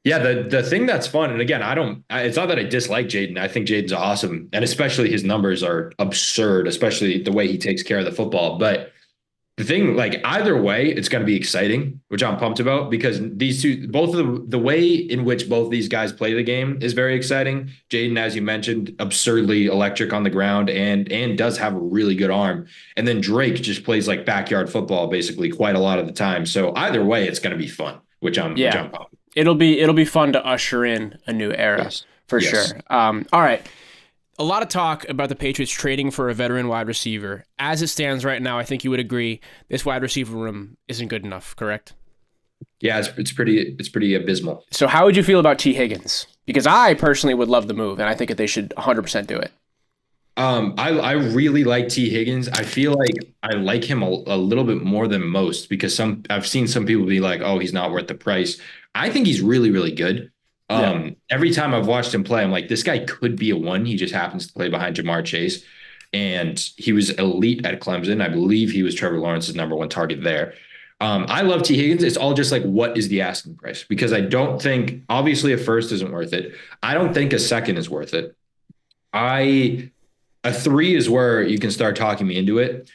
Speaker 2: yeah, the thing that's fun, and again, it's not that I dislike Jaden. I think Jaden's awesome, and especially his numbers are absurd, especially the way he takes care of the football. But the thing, like, either way, it's going to be exciting, which I'm pumped about, because these two, both of the way in which both these guys play the game is very exciting. Jaden, as you mentioned, absurdly electric on the ground and does have a really good arm. And then Drake just plays like backyard football basically quite a lot of the time. So either way, it's going to be fun, which I'm pumped.
Speaker 1: It'll be fun to usher in a new era, for sure. All right. A lot of talk about the Patriots trading for a veteran wide receiver. As it stands right now, I think you would agree this wide receiver room isn't good enough, correct?
Speaker 2: Yeah, it's pretty abysmal.
Speaker 1: So how would you feel about T. Higgins? Because I personally would love the move, and I think that they should 100% do it.
Speaker 2: I really like T. Higgins. I feel like I like him a little bit more than most, because I've seen some people be like, oh, he's not worth the price. I think he's really, really good. Every time I've watched him play, I'm like, this guy could be a 1. He just happens to play behind Jamar Chase. And he was elite at Clemson. I believe he was Trevor Lawrence's number 1 target there. I love T. Higgins. It's all just like, what is the asking price? Because I don't think, obviously, a first isn't worth it. I don't think a second is worth it. A 3 is where you can start talking me into it.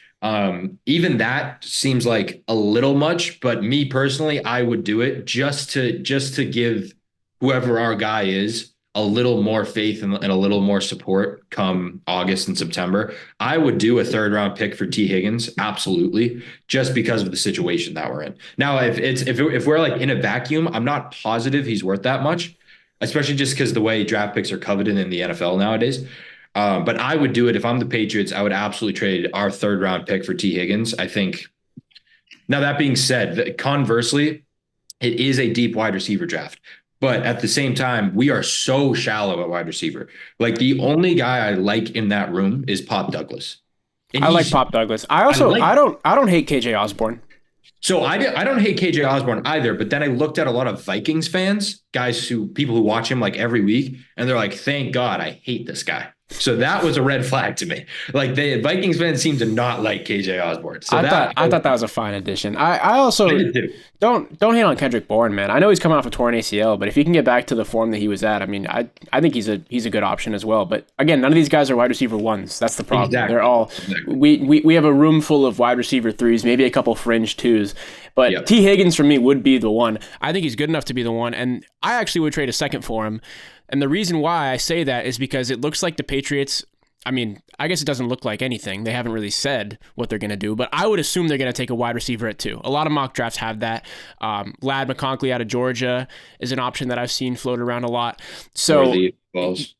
Speaker 2: Even that seems like a little much, but me personally, I would do it just to give whoever our guy is a little more faith and a little more support come August and September. I would do a 3rd round pick for T. Higgins. Absolutely. Just because of the situation that we're in. Now, if we're like in a vacuum, I'm not positive he's worth that much, especially just because the way draft picks are coveted in the NFL nowadays. But I would do it if I'm the Patriots. I would absolutely trade our 3rd round pick for T. Higgins. I think. Now, that being said, conversely, it is a deep wide receiver draft. But at the same time, we are so shallow at wide receiver. Like, the only guy I like in that room is Pop Douglas.
Speaker 1: I like Pop Douglas. I don't hate KJ Osborne.
Speaker 2: So I don't hate KJ Osborne either, but then I looked at a lot of Vikings fans, people who watch him like every week, and they're like, thank God I hate this guy. So that was a red flag to me. Like, the Vikings fans seem to not like KJ Osborne. So
Speaker 1: I thought that was a fine addition. I also don't hate on Kendrick Bourne, man. I know he's coming off a torn ACL, but if he can get back to the form that he was at, I mean, I think he's a good option as well. But again, none of these guys are wide receiver 1s. That's the problem. Exactly. They're all we have a room full of wide receiver 3s, maybe a couple fringe 2s. But T. Higgins for me would be the 1. I think he's good enough to be the 1, and I actually would trade a 2nd for him. And the reason why I say that is because it looks like the Patriots, I mean, I guess it doesn't look like anything. They haven't really said what they're going to do, but I would assume they're going to take a wide receiver at 2. A lot of mock drafts have that. Lad McConkey out of Georgia is an option that I've seen float around a lot. So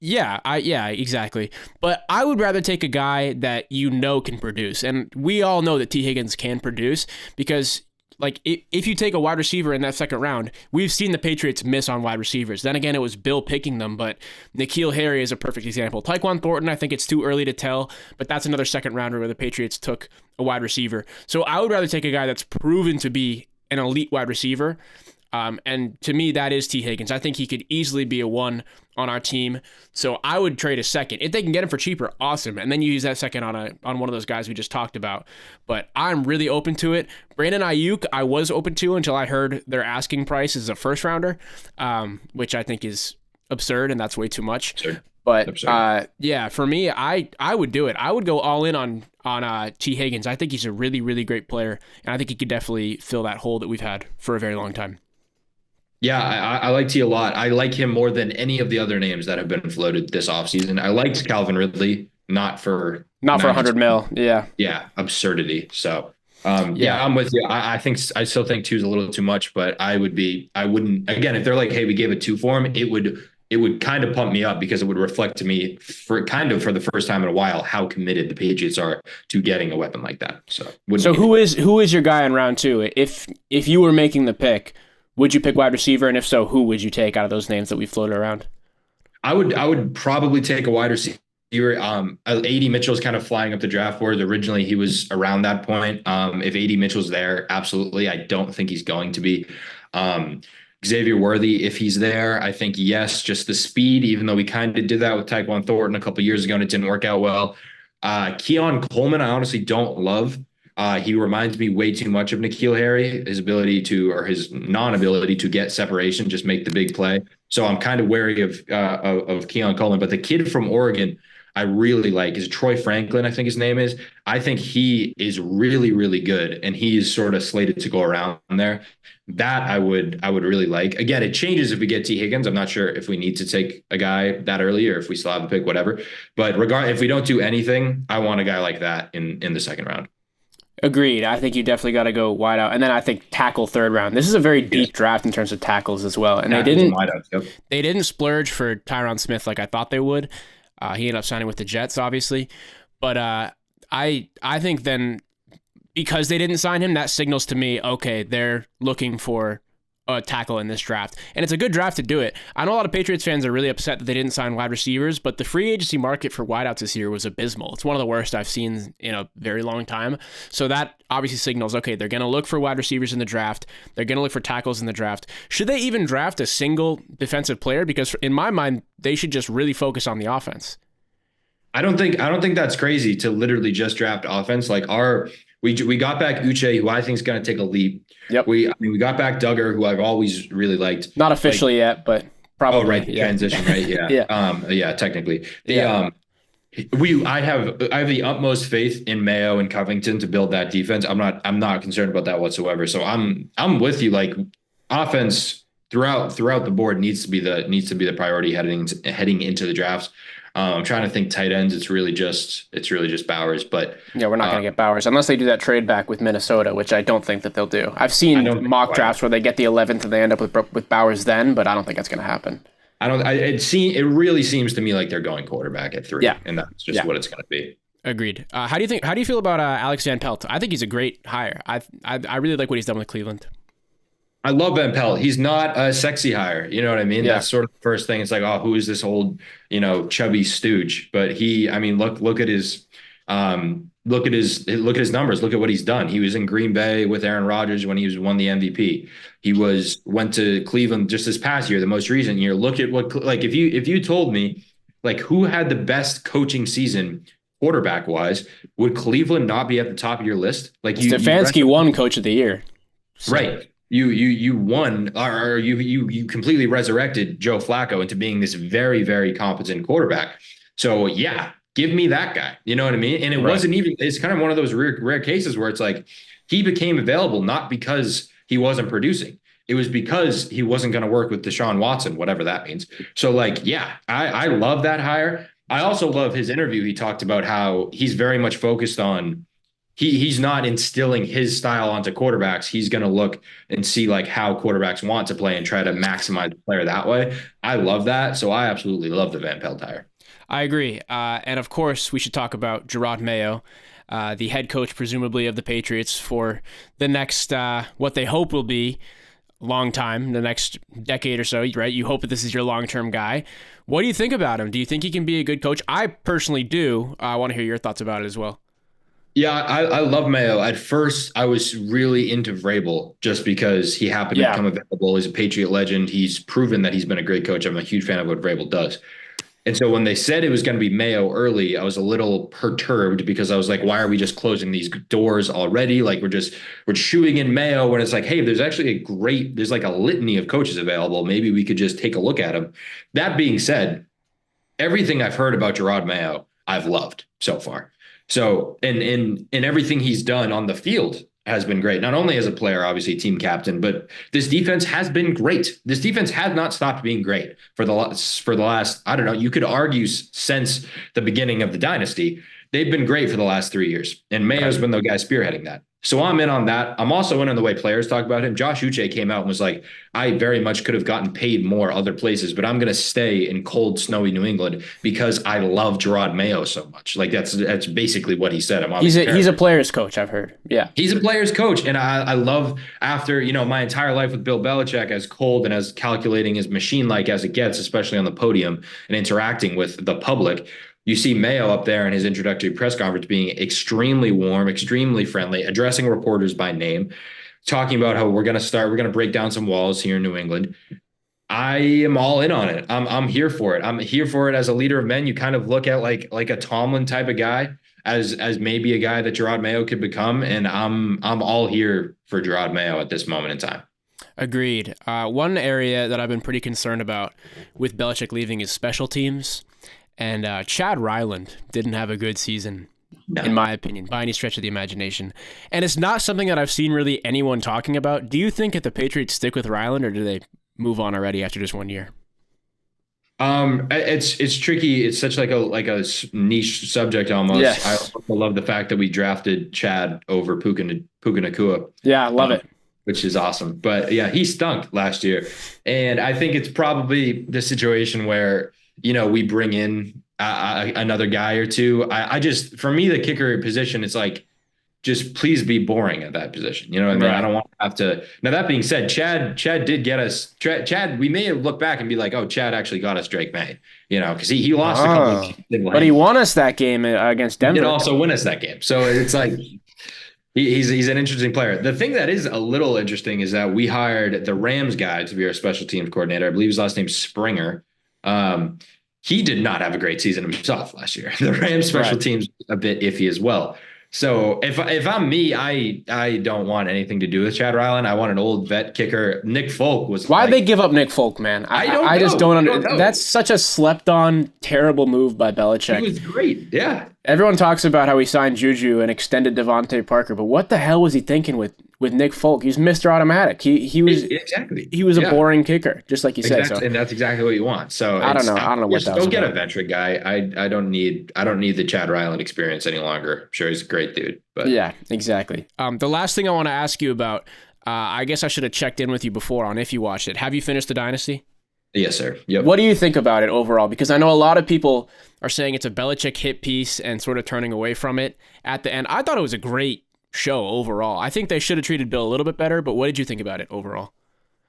Speaker 1: yeah, exactly. But I would rather take a guy that can produce. And we all know that T. Higgins can produce, because like, if you take a wide receiver in that 2nd round, we've seen the Patriots miss on wide receivers. Then again, it was Bill picking them, but N'Keal Harry is a perfect example. Tyquan Thornton, I think it's too early to tell, but that's another 2nd rounder where the Patriots took a wide receiver. So I would rather take a guy that's proven to be an elite wide receiver. And to me, that is T. Higgins. I think he could easily be a 1 on our team. So I would trade a 2nd. If they can get him for cheaper, awesome. And then you use that 2nd on one of those guys we just talked about. But I'm really open to it. Brandon Ayuk, I was open to until I heard their asking price is a 1st rounder, which I think is absurd, and that's way too much. Absurd. But for me, I would do it. I would go all in on T. Higgins. I think he's a really, really great player, and I think he could definitely fill that hole that we've had for a very long time.
Speaker 2: Yeah, I like T a lot. I like him more than any of the other names that have been floated this offseason. I liked Calvin Ridley, not for
Speaker 1: Not for 100
Speaker 2: 92.
Speaker 1: mil. Yeah.
Speaker 2: Yeah, absurdity. So, yeah,
Speaker 1: Yeah.
Speaker 2: I'm with you. I think I still think two is a little too much, but I wouldn't, again, if they're like, hey, we gave a two for him, it would kind of pump me up because it would reflect to me for the first time in a while how committed the Patriots are to getting a weapon like that. So,
Speaker 1: So who is your guy in round two? If you were making the pick, would you pick wide receiver? And if so, who would you take out of those names that we floated around?
Speaker 2: I would probably take a wide receiver. AD Mitchell's kind of flying up the draft board. Originally, he was around that point. If AD Mitchell's there, absolutely. I don't think he's going to be. Xavier Worthy, if he's there, I think yes. Just the speed, even though we kind of did that with Tyquan Thornton a couple of years ago and it didn't work out well. Keon Coleman, I honestly don't love. He reminds me way too much of N'Keal Harry, his ability to, or his non-ability to get separation, just make the big play. So I'm kind of wary of Keon Coleman. But the kid from Oregon, I really like is Troy Franklin, I think his name is. I think he is really, really good, and he's sort of slated to go around there. That I would really like. Again, it changes if we get T. Higgins. I'm not sure if we need to take a guy that early or if we still have a pick, whatever. But if we don't do anything, I want a guy like that in the second round.
Speaker 1: Agreed. I think you definitely got to go wide out. And then I think tackle third round. This is a very deep draft in terms of tackles as well. And they didn't splurge for Tyron Smith like I thought they would. He ended up signing with the Jets, obviously. But I think then because they didn't sign him, that signals to me, okay, they're looking for a tackle in this draft. And it's a good draft to do it. I know a lot of Patriots fans are really upset that they didn't sign wide receivers, but the free agency market for wideouts this year was abysmal. It's one of the worst I've seen in a very long time. So that obviously signals, okay, they're going to look for wide receivers in the draft. They're going to look for tackles in the draft. Should they even draft a single defensive player? Because in my mind, they should just really focus on the offense.
Speaker 2: I don't think that's crazy to literally just draft offense. Like we got back Uche, who I think is going to take a leap.
Speaker 1: Yep.
Speaker 2: We got back Duggar, who I've always really liked.
Speaker 1: Not officially yet, but probably.
Speaker 2: Oh, right,
Speaker 1: yeah.
Speaker 2: transition, right? Yeah.
Speaker 1: Yeah.
Speaker 2: Technically. I have the utmost faith in Mayo and Covington to build that defense. I'm not concerned about that whatsoever. So I'm with you. Like offense throughout the board needs to be the priority heading into the drafts. I'm trying to think tight ends. It's really just Bowers, but
Speaker 1: yeah, we're not going to get Bowers unless they do that trade back with Minnesota, which I don't think that they'll do. I've seen mock drafts where they get the 11th and they end up with Bowers then, but I don't think that's going to happen.
Speaker 2: It really seems to me like they're going quarterback at 3, and that's just what it's going to be.
Speaker 1: Agreed. How do you feel about Alex Van Pelt? I think he's a great hire. I really like what he's done with Cleveland.
Speaker 2: I love Van Pelt. He's not a sexy hire. You know what I mean?
Speaker 1: Yeah.
Speaker 2: That's sort of the first thing. It's like, oh, who is this old, chubby stooge? But look at his numbers. Look at what he's done. He was in Green Bay with Aaron Rodgers when he won the MVP. He went to Cleveland just this past year, the most recent year. Look at what, like, if you told me, like, who had the best coaching season quarterback wise, would Cleveland not be at the top of your list? Like,
Speaker 1: Stefanski won Coach of the Year,
Speaker 2: so. Right? You won, or you completely resurrected Joe Flacco into being this very, very competent quarterback. So yeah, give me that guy. You know what I mean? And it wasn't even. It's kind of one of those rare cases where it's like he became available not because he wasn't producing. It was because he wasn't going to work with Deshaun Watson, whatever that means. So like, yeah, I love that hire. I also love his interview. He talked about how he's very much focused on. He's not instilling his style onto quarterbacks. He's going to look and see like how quarterbacks want to play and try to maximize the player that way. I love that. So I absolutely love the Van Pelt hire.
Speaker 1: I agree. And of course, we should talk about Gerard Mayo, the head coach, presumably, of the Patriots for the next, what they hope will be long time, the next decade or so, right? You hope that this is your long-term guy. What do you think about him? Do you think he can be a good coach? I personally do. I want to hear your thoughts about it as well.
Speaker 2: Yeah, I love Mayo. At first, I was really into Vrabel just because he happened to become available. He's a Patriot legend. He's proven that he's been a great coach. I'm a huge fan of what Vrabel does. And so when they said it was going to be Mayo early, I was a little perturbed because I was like, why are we just closing these doors already? Like we're shooing in Mayo when it's like, hey, there's actually there's like a litany of coaches available. Maybe we could just take a look at them. That being said, everything I've heard about Gerard Mayo, I've loved so far. So, and everything he's done on the field, has been great. Not only as a player, obviously team captain, but this defense has been great. This defense has not stopped being great for the last, I don't know, you could argue since the beginning of the dynasty. They've been great for the last 3 years. And Mayo's been the guy spearheading that. So I'm in on that. I'm also in on the way players talk about him. Josh Uche came out and was like, I very much could have gotten paid more other places, but I'm going to stay in cold, snowy New England because I love Gerard Mayo so much. Like that's basically what he said.
Speaker 1: He's a player's coach, I've heard. Yeah.
Speaker 2: He's a player's coach. And I love, after, my entire life with Bill Belichick, as cold and as calculating as machine-like as it gets, especially on the podium and interacting with the public, you see Mayo up there in his introductory press conference being extremely warm, extremely friendly, addressing reporters by name, talking about how we're going to break down some walls here in New England. I am all in on it. I'm here for it. I'm here for it as a leader of men. You kind of look at like a Tomlin type of guy as maybe a guy that Gerard Mayo could become. And I'm all here for Gerard Mayo at this moment in time.
Speaker 1: Agreed. One area that I've been pretty concerned about with Belichick leaving is special teams. And Chad Ryland didn't have a good season, in my opinion, by any stretch of the imagination. And it's not something that I've seen really anyone talking about. Do you think if the Patriots stick with Ryland, or do they move on already after just 1 year?
Speaker 2: It's tricky. It's such like a niche subject almost.
Speaker 1: Yes.
Speaker 2: I also love the fact that we drafted Chad over Puka Nacua.
Speaker 1: Yeah, I love it.
Speaker 2: Which is awesome. But yeah, he stunk last year. And I think it's probably the situation where we bring in another guy or two. I just, for me, the kicker position, it's like, just please be boring at that position. You know what I mean? Right. I don't want to have to. Now, that being said, Chad did get us. Chad, we may have looked back and be like, oh, Chad actually got us Drake May, because he lost a couple.
Speaker 1: But he won us that game against Denver.
Speaker 2: He did also win us that game. So it's like, he's an interesting player. The thing that is a little interesting is that we hired the Rams guy to be our special teams coordinator. I believe his last name's Springer. He did not have a great season himself last year. The Rams special teams a bit iffy as well. So if I'm me, I don't want anything to do with Chad Ryland. I want an old vet kicker. Nick Folk was.
Speaker 1: Why'd they give up Nick Folk, man? I just don't understand. That's such a slept on, terrible move by Belichick.
Speaker 2: He was great. Yeah.
Speaker 1: Everyone talks about how he signed Juju and extended Devontae Parker, but what the hell was he thinking with Nick Folk? He's Mr. Automatic. He was
Speaker 2: exactly.
Speaker 1: He was a boring kicker, just like you said. So.
Speaker 2: And that's exactly what you want. So
Speaker 1: I don't know what that was.
Speaker 2: Don't get a veteran guy. I don't need the Chad Ryland experience any longer. I'm sure he's a great dude. But
Speaker 1: yeah, exactly. The last thing I want to ask you about, I guess I should have checked in with you before on if you watched it. Have you finished the Dynasty?
Speaker 2: Yes, sir. Yep.
Speaker 1: What do you think about it overall? Because I know a lot of people are saying it's a Belichick hit piece and sort of turning away from it at the end. I thought it was a great show overall. I think they should have treated Bill a little bit better, but what did you think about it overall?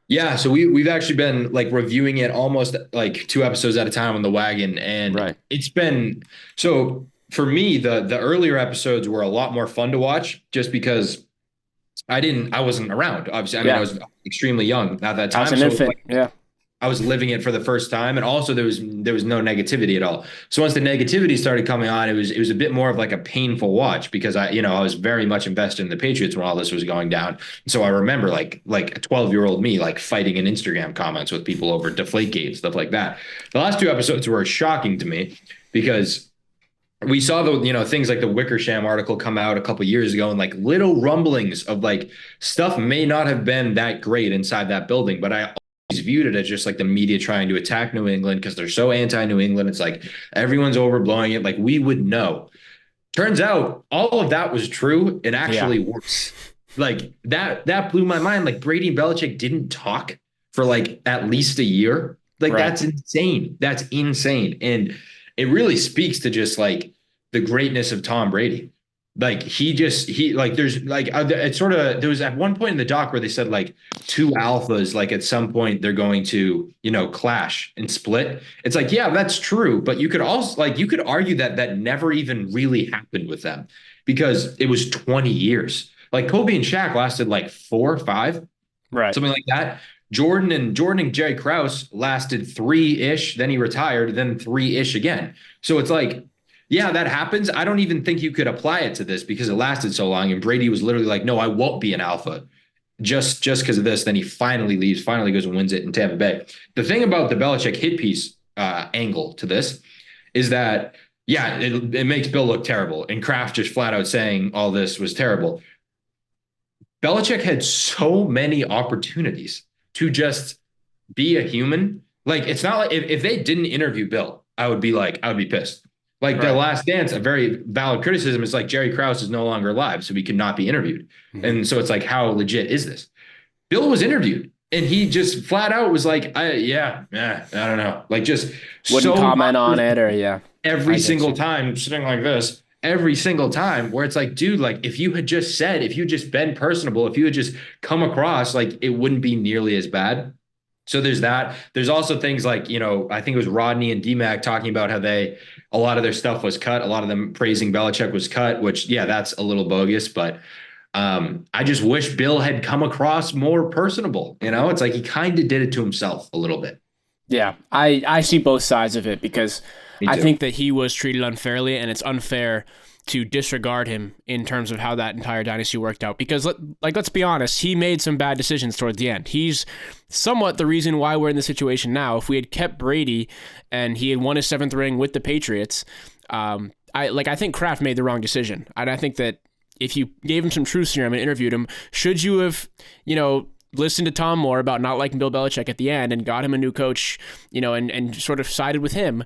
Speaker 2: Yeah, so we've actually been like reviewing it almost like 2 episodes at a time on the Wagon, and It's been, so for me, the earlier episodes were a lot more fun to watch just because I wasn't around, obviously. I mean, I was extremely young at that time.
Speaker 1: I was an infant,
Speaker 2: I was living it for the first time, and also there was no negativity at all. So once the negativity started coming on, it was a bit more of like a painful watch because I was very much invested in the Patriots when all this was going down. So I remember like a 12-year-old me like fighting in Instagram comments with people over Deflategate, stuff like that. The last 2 episodes were shocking to me because we saw the things like the Wickersham article come out a couple of years ago, and like little rumblings of like stuff may not have been that great inside that building, but I viewed it as just like the media trying to attack New England because they're so anti-New England. It's like everyone's overblowing it. Like we would know. Turns out all of that was true and actually works. Like that blew my mind. Like Brady and Belichick didn't talk for like at least a year. Like that's insane. That's insane. And it really speaks to just like the greatness of Tom Brady. Like there's like it's sort of, there was at one point in the doc where they said like 2 alphas, like at some point they're going to, clash and split. It's like, yeah, that's true. But you could also you could argue that never even really happened with them because it was 20 years. Like Kobe and Shaq lasted like 4 or 5, right? Something like that. Jordan and Jerry Krause lasted 3-ish. Then he retired, then 3-ish again. So it's like, yeah, that happens. I don't even think you could apply it to this because it lasted so long. And Brady was literally like, no, I won't be an alpha just because of this. Then he finally leaves, finally goes and wins it in Tampa Bay. The thing about the Belichick hit piece angle to this is that, it makes Bill look terrible. And Kraft just flat out saying all this was terrible. Belichick had so many opportunities to just be a human. Like, it's not like if they didn't interview Bill, I would be pissed. Like The
Speaker 1: Right.
Speaker 2: Last Dance, a very valid criticism is like Jerry Krause is no longer alive, so he could not be interviewed.
Speaker 1: Mhm.
Speaker 2: And so it's like, how legit is this? Bill was interviewed and he just flat out was like, yeah, I don't know. Like, just
Speaker 1: Wouldn't
Speaker 2: so
Speaker 1: comment on it, or yeah,
Speaker 2: every
Speaker 1: I get
Speaker 2: single
Speaker 1: you.
Speaker 2: time sitting like this, every single time, where it's like, dude, like if you had just said, if you had just been personable, if you had just come across, like it wouldn't be nearly as bad. So there's that. There's also things like, I think it was Rodney and DMAC talking about how a lot of their stuff was cut. A lot of them praising Belichick was cut, which, yeah, that's a little bogus. But I just wish Bill had come across more personable. It's like he kind of did it to himself a little bit.
Speaker 1: Yeah, I see both sides of it, because
Speaker 2: Me
Speaker 1: I
Speaker 2: too.
Speaker 1: think that he was treated unfairly, and it's unfair to disregard him in terms of how that entire dynasty worked out. Because let's be honest, he made some bad decisions towards the end. He's somewhat the reason why we're in the situation now. If we had kept Brady and he had won his 7th ring with the Patriots, I think Kraft made the wrong decision. And I think that if you gave him some truth serum and interviewed him, should you have, listened to Tom Moore about not liking Bill Belichick at the end and got him a new coach, and sort of sided with him,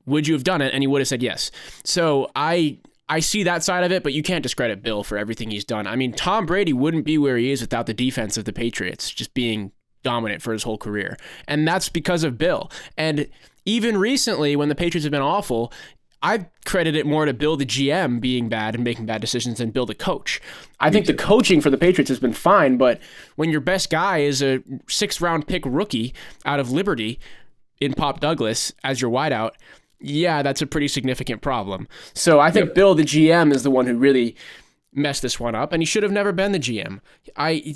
Speaker 1: would you have done it? And he would have said yes. So I see that side of it, but you can't discredit Bill for everything he's done. I mean, Tom Brady wouldn't be where he is without the defense of the Patriots just being dominant for his whole career. And that's because of Bill. And even recently, when the Patriots have been awful, I credit it more to Bill, the GM, being bad and making bad decisions than Bill, the coach. I think the coaching for the Patriots has been fine, but when your best guy is a 6th-round pick rookie out of Liberty in Pop Douglas as your wideout, yeah, that's a pretty significant problem. So I think Bill, the GM, is the one who really messed this one up, and he should have never been the GM.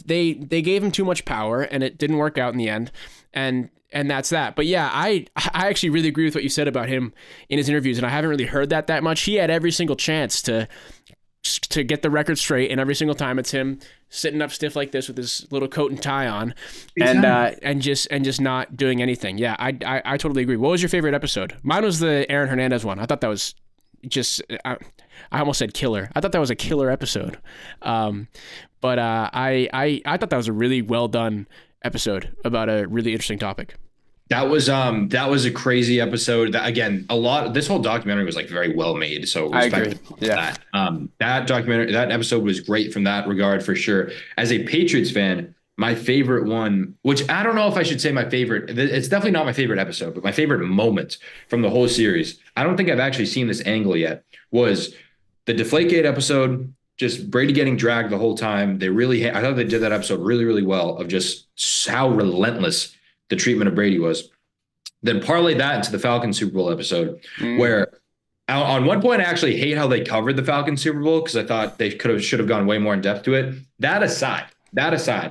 Speaker 1: They gave him too much power, and it didn't work out in the end, and that's that. But yeah, I actually really agree with what you said about him in his interviews, and I haven't really heard that much. He had every single chance to get the record straight, and every single time it's him sitting up stiff like this with his little coat and tie on, and just not doing anything. Yeah, I totally agree. What was your favorite episode? Mine was the Aaron Hernandez one. I thought that was just I almost said killer. I thought that was a killer episode. But I thought that was a really well done episode about a really interesting topic.
Speaker 2: That was a crazy episode. That, again, this whole documentary was like very well made. So
Speaker 1: I
Speaker 2: respect
Speaker 1: agree.
Speaker 2: to
Speaker 1: Yeah.
Speaker 2: that episode was great from that regard for sure. As a Patriots fan, my favorite one, which I don't know if I should say my favorite, it's definitely not my favorite episode, but my favorite moment from the whole series, I don't think I've actually seen this angle yet, was the Deflategate episode. Just Brady getting dragged the whole time. I thought they did that episode really, really well, of just how relentless the treatment of Brady was. Then parlay that into the Falcons Super Bowl episode, where on one point I actually hate how they covered the Falcons Super Bowl, because I thought they should have gone way more in depth to it. That aside,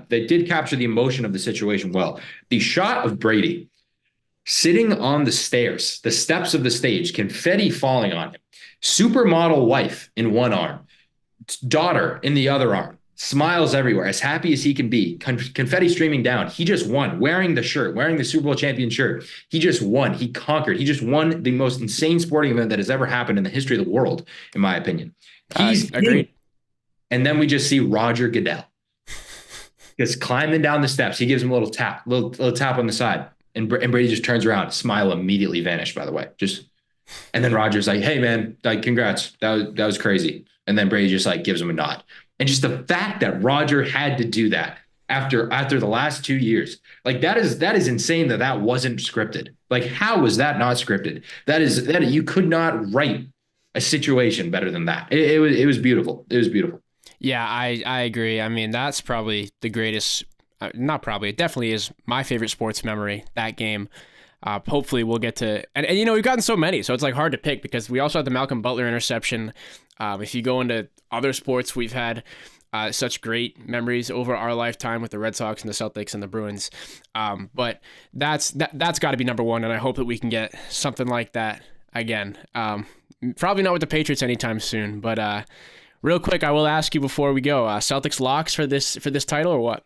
Speaker 2: they did capture the emotion of the situation well. The shot of Brady sitting on the stairs, the steps of the stage, confetti falling on him, supermodel wife in one arm, daughter in the other arm, smiles everywhere, as happy as he can be, confetti streaming down. He just won, wearing the Super Bowl champion shirt. He just won. He conquered. He just won the most insane sporting event that has ever happened in the history of the world, in my opinion. He's
Speaker 1: agreed.
Speaker 2: And then we just see Roger Goodell just climbing down the steps. He gives him a little tap on the side. And Brady just turns around, smile immediately vanished, by the way. And then Roger's like, hey man, like, congrats. That was crazy. And then Brady just like gives him a nod. And just the fact that Roger had to do that after the last 2 years, like that is insane that wasn't scripted. Like, how was that not scripted? That you could not write a situation better than that. It was beautiful. It was beautiful.
Speaker 1: Yeah, I agree. I mean, that's probably the greatest, not probably, it definitely is my favorite sports memory, that game. Hopefully we'll get to, and we've gotten so many, so it's like hard to pick, because we also had the Malcolm Butler interception. If you go into other sports, we've had such great memories over our lifetime with the Red Sox and the Celtics and the Bruins. But that's got to be number one, and I hope that we can get something like that again. Probably not with the Patriots anytime soon, but real quick, I will ask you before we go, Celtics locks for this title or what?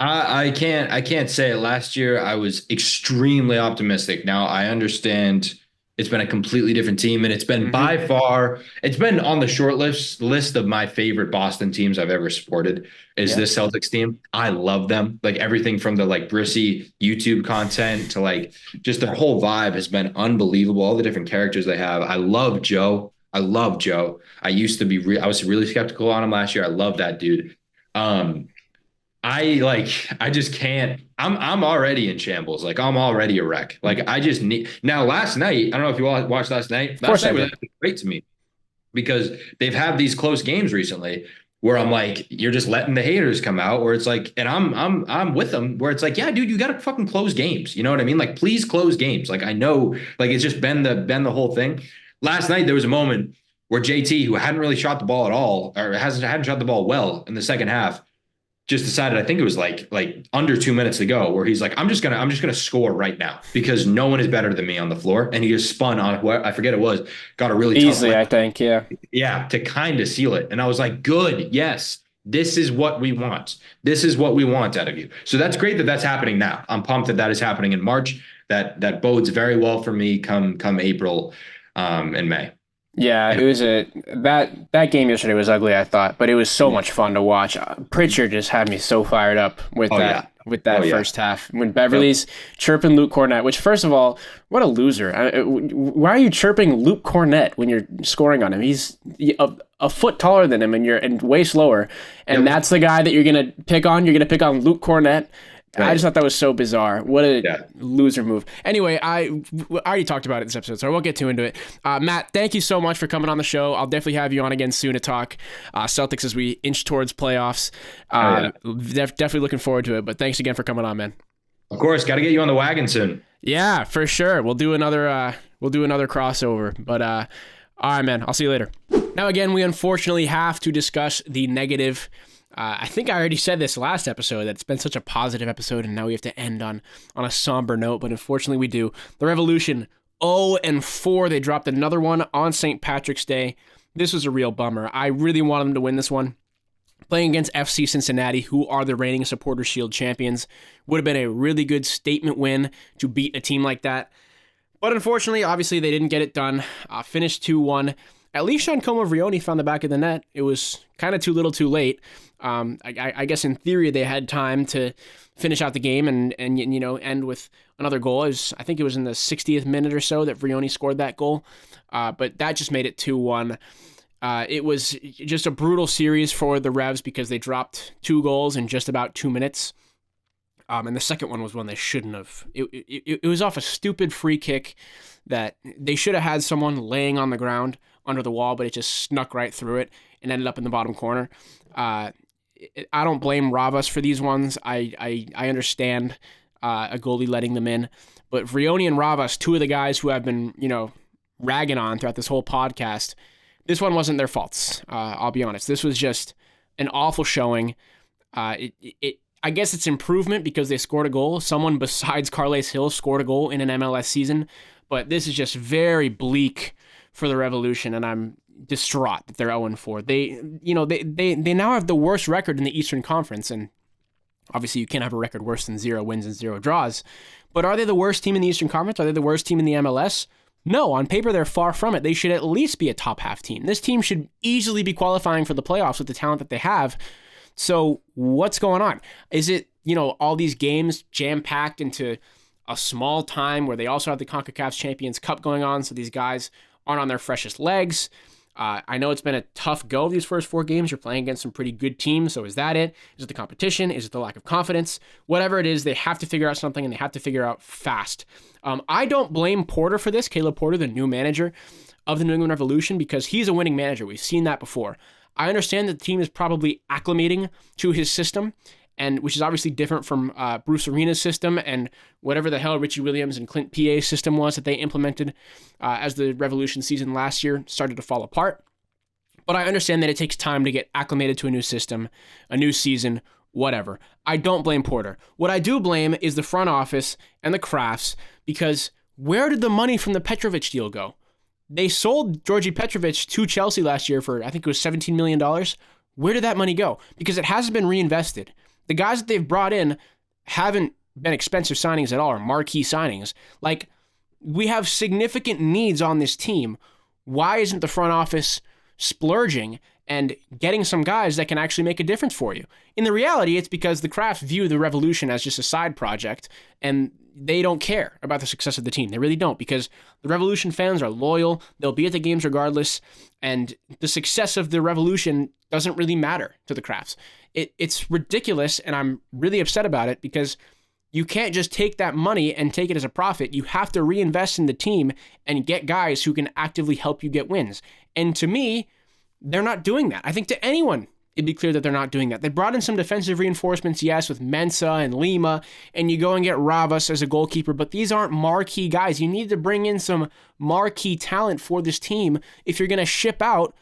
Speaker 2: I can't say it. Last year I was extremely optimistic. Now I understand It's been a completely different team, and it's been by far, it's been on the short list of my favorite Boston teams I've ever supported is this Celtics team. I love them. Like everything from the like Brissy YouTube content to like just their whole vibe has been unbelievable. All the different characters they have. I love Joe. I love Joe. I used to be, I was really skeptical on him last year. I love that dude. I just can't. I'm already in shambles. Like I'm already a wreck. Like I just need now. Last night, I don't know if you all watched last night. Last night was great to me because they've had these close games recently where I'm like, you're just letting the haters come out. Where it's like, and I'm with them. Where it's like, yeah, dude, you got to fucking close games. You know what I mean? Like, please close games. Like I know, like it's just been the whole thing. Last night there was a moment where JT, who hadn't really shot the ball at all, or hadn't shot the ball well in the second half, just decided, I think it was like under 2 minutes to go, where he's like, I'm just gonna score right now because no one is better than me on the floor. And he just spun on what I forget it was, got a really
Speaker 3: easily,
Speaker 2: tough
Speaker 3: I think,
Speaker 2: yeah, to kind of seal it. And I was like, good, yes, this is what we want. This is what we want out of you. So that's great that that's happening now. I'm pumped that is happening in March. That bodes very well for me come April and May.
Speaker 3: Yeah, it was that game yesterday was ugly, I thought, but it was so much fun to watch. Pritchard just had me so fired up with that first half. When Beverly's chirping Luke Cornett, which first of all, what a loser. Why are you chirping Luke Cornett when you're scoring on him? He's a foot taller than him and way slower. And that's the guy that you're going to pick on. You're going to pick on Luke Cornett. Right. I just thought that was so bizarre. What a loser move. Anyway, I already talked about it in this episode, so I won't get too into it. Matt, thank you so much for coming on the show. I'll definitely have you on again soon to talk Celtics as we inch towards playoffs. Definitely looking forward to it, but thanks again for coming on, man.
Speaker 2: Of course, got to get you on the wagon soon.
Speaker 3: Yeah, for sure. We'll do another crossover. But all right, man. I'll see you later. Now, again, we unfortunately have to discuss the negative. I think I already said this last episode, that it's been such a positive episode, and now we have to end on a somber note, but unfortunately we do. The Revolution, 0-4. They dropped another one on St. Patrick's Day. This was a real bummer. I really wanted them to win this one. Playing against FC Cincinnati, who are the reigning Supporters Shield champions, would have been a really good statement win to beat a team like that. But unfortunately, obviously, they didn't get it done. Finished 2-1. At least Giancomo Vrioni found the back of the net. It was kind of too little too late. I guess in theory they had time to finish out the game and end with another goal. I think it was in the 60th minute or so that Vrioni scored that goal. But that just made it 2-1. It was just a brutal series for the Revs because they dropped 2 goals in just about 2 minutes. And the second one was one they shouldn't have. It was off a stupid free kick that they should have had someone laying on the ground under the wall, but it just snuck right through it and ended up in the bottom corner. I don't blame Ravas for these ones. I understand a goalie letting them in, but Vrioni and Ravas, 2 of the guys who I've been ragging on throughout this whole podcast, this one wasn't their faults. I'll be honest. This was just an awful showing. I guess it's improvement because they scored a goal. Someone besides Carles Hill scored a goal in an MLS season, but this is just very bleak for the Revolution, and I'm distraught that they're 0-4. They now have the worst record in the Eastern Conference, and obviously you can't have a record worse than 0 wins and 0 draws. But are they the worst team in the Eastern Conference? Are they the worst team in the MLS? No, on paper they're far from it. They should at least be a top half team. This team should easily be qualifying for the playoffs with the talent that they have. So what's going on? Is it, all these games jam-packed into a small time where they also have the CONCACAF Champions Cup going on, so these guys aren't on their freshest legs? I know it's been a tough go these first 4 games. You're playing against some pretty good teams, so is that it? Is it the competition? Is it the lack of confidence? Whatever it is, they have to figure out something, and they have to figure out fast. I don't blame Porter for this, Caleb Porter, the new manager of the New England Revolution, because he's a winning manager. We've seen that before. I understand that the team is probably acclimating to his system, and which is obviously different from Bruce Arena's system and whatever the hell Richie Williams and Clint PA's system was that they implemented as the Revolution season last year started to fall apart. But I understand that it takes time to get acclimated to a new system, a new season, whatever. I don't blame Porter. What I do blame is the front office and the Crafts, because where did the money from the Petrovic deal go? They sold Georgi Petrovic to Chelsea last year for, I think it was $17 million. Where did that money go? Because it hasn't been reinvested. The guys that they've brought in haven't been expensive signings at all, or marquee signings. Like,
Speaker 1: we have significant needs on this team. Why isn't the front office splurging and getting some guys that can actually make a difference for you? In the reality, it's because the Crafts view the Revolution as just a side project, and they don't care about the success of the team. They really don't, because the Revolution fans are loyal. They'll be at the games regardless, and the success of the Revolution doesn't really matter to the Crafts. It's ridiculous, and I'm really upset about it, because you can't just take that money and take it as a profit. You have to reinvest in the team and get guys who can actively help you get wins. And to me, they're not doing that. I think to anyone, it'd be clear that they're not doing that. They brought in some defensive reinforcements, yes, with Mensah and Lima, and you go and get Ravas as a goalkeeper, but these aren't marquee guys. You need to bring in some marquee talent for this team if you're going to ship out.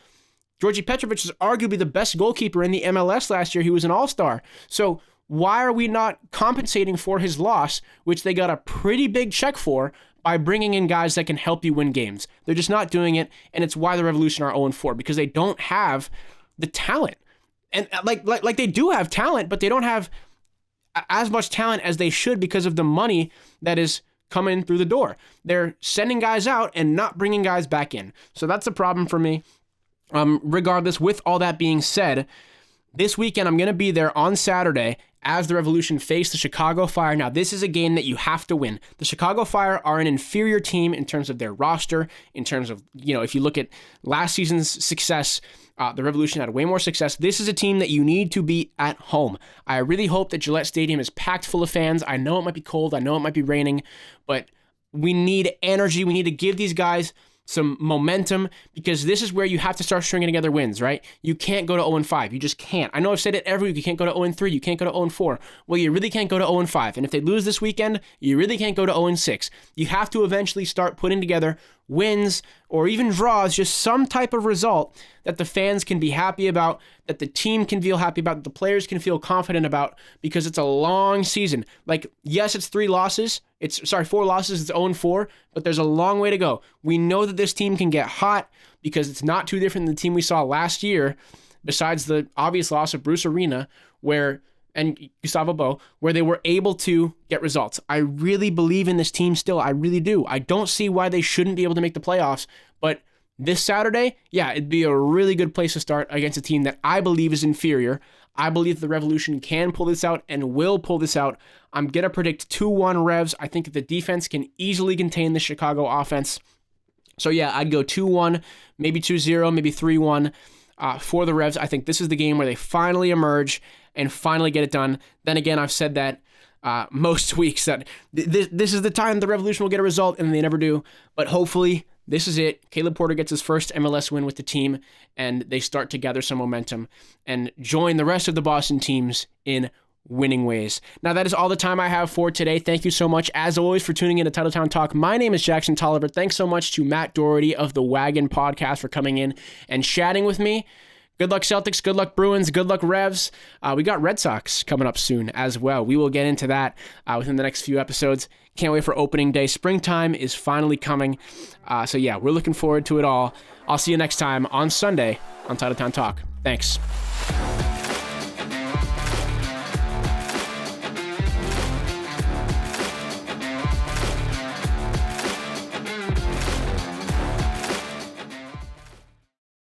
Speaker 1: Georgi Petrovic is arguably the best goalkeeper in the MLS last year. He was an all-star. So why are we not compensating for his loss, which they got a pretty big check for, by bringing in guys that can help you win games? They're just not doing it, and it's why the Revolution are 0-4, because they don't have the talent. And like they do have talent, but they don't have as much talent as they should because of the money that is coming through the door. They're sending guys out and not bringing guys back in. So that's a problem for me. Regardless, with all that being said, this weekend I'm going to be there on Saturday as the Revolution face the Chicago Fire. Now, this is a game that you have to win. The Chicago Fire are an inferior team in terms of their roster, in terms of, if you look at last season's success, the Revolution had way more success. This is a team that you need to beat at home. I really hope that Gillette Stadium is packed full of fans. I know it might be cold. I know it might be raining, but we need energy. We need to give these guys some momentum, because this is where you have to start stringing together wins, right? You can't go to 0-5. You just can't. I know I've said it every week. You can't go to 0-3. You can't go to 0-4. Well, you really can't go to 0-5. And if they lose this weekend, you really can't go to 0-6. You have to eventually start putting together wins or even draws, just some type of result that the fans can be happy about, that the team can feel happy about, that the players can feel confident about, because it's a long season. Like, yes, it's 4 losses. It's 0-4, but there's a long way to go. We know that this team can get hot, because it's not too different than the team we saw last year, besides the obvious loss of Bruce Arena and Gustavo Bo, where they were able to get results. I really believe in this team still. I really do. I don't see why they shouldn't be able to make the playoffs, but this Saturday, yeah, it'd be a really good place to start against a team that I believe is inferior. I believe the Revolution can pull this out and will pull this out. I'm going to predict 2-1 Revs. I think the defense can easily contain the Chicago offense. So yeah, I'd go 2-1, maybe 2-0, maybe 3-1 for the Revs. I think this is the game where they finally emerge and finally get it done. Then again, I've said that most weeks, that this is the time the Revolution will get a result, and they never do. But hopefully, this is it. Caleb Porter gets his first MLS win with the team, and they start to gather some momentum and join the rest of the Boston teams in winning ways. Now, that is all the time I have for today. Thank you so much, as always, for tuning in to Titletown Talk. My name is Jackson Tolliver. Thanks so much to Matt Doherty of the Wagon Podcast for coming in and chatting with me. Good luck, Celtics. Good luck, Bruins. Good luck, Revs. We got Red Sox coming up soon as well. We will get into that within the next few episodes. Can't wait for opening day. Springtime is finally coming. So yeah, we're looking forward to it all. I'll see you next time on Sunday on Titletown Talk. Thanks.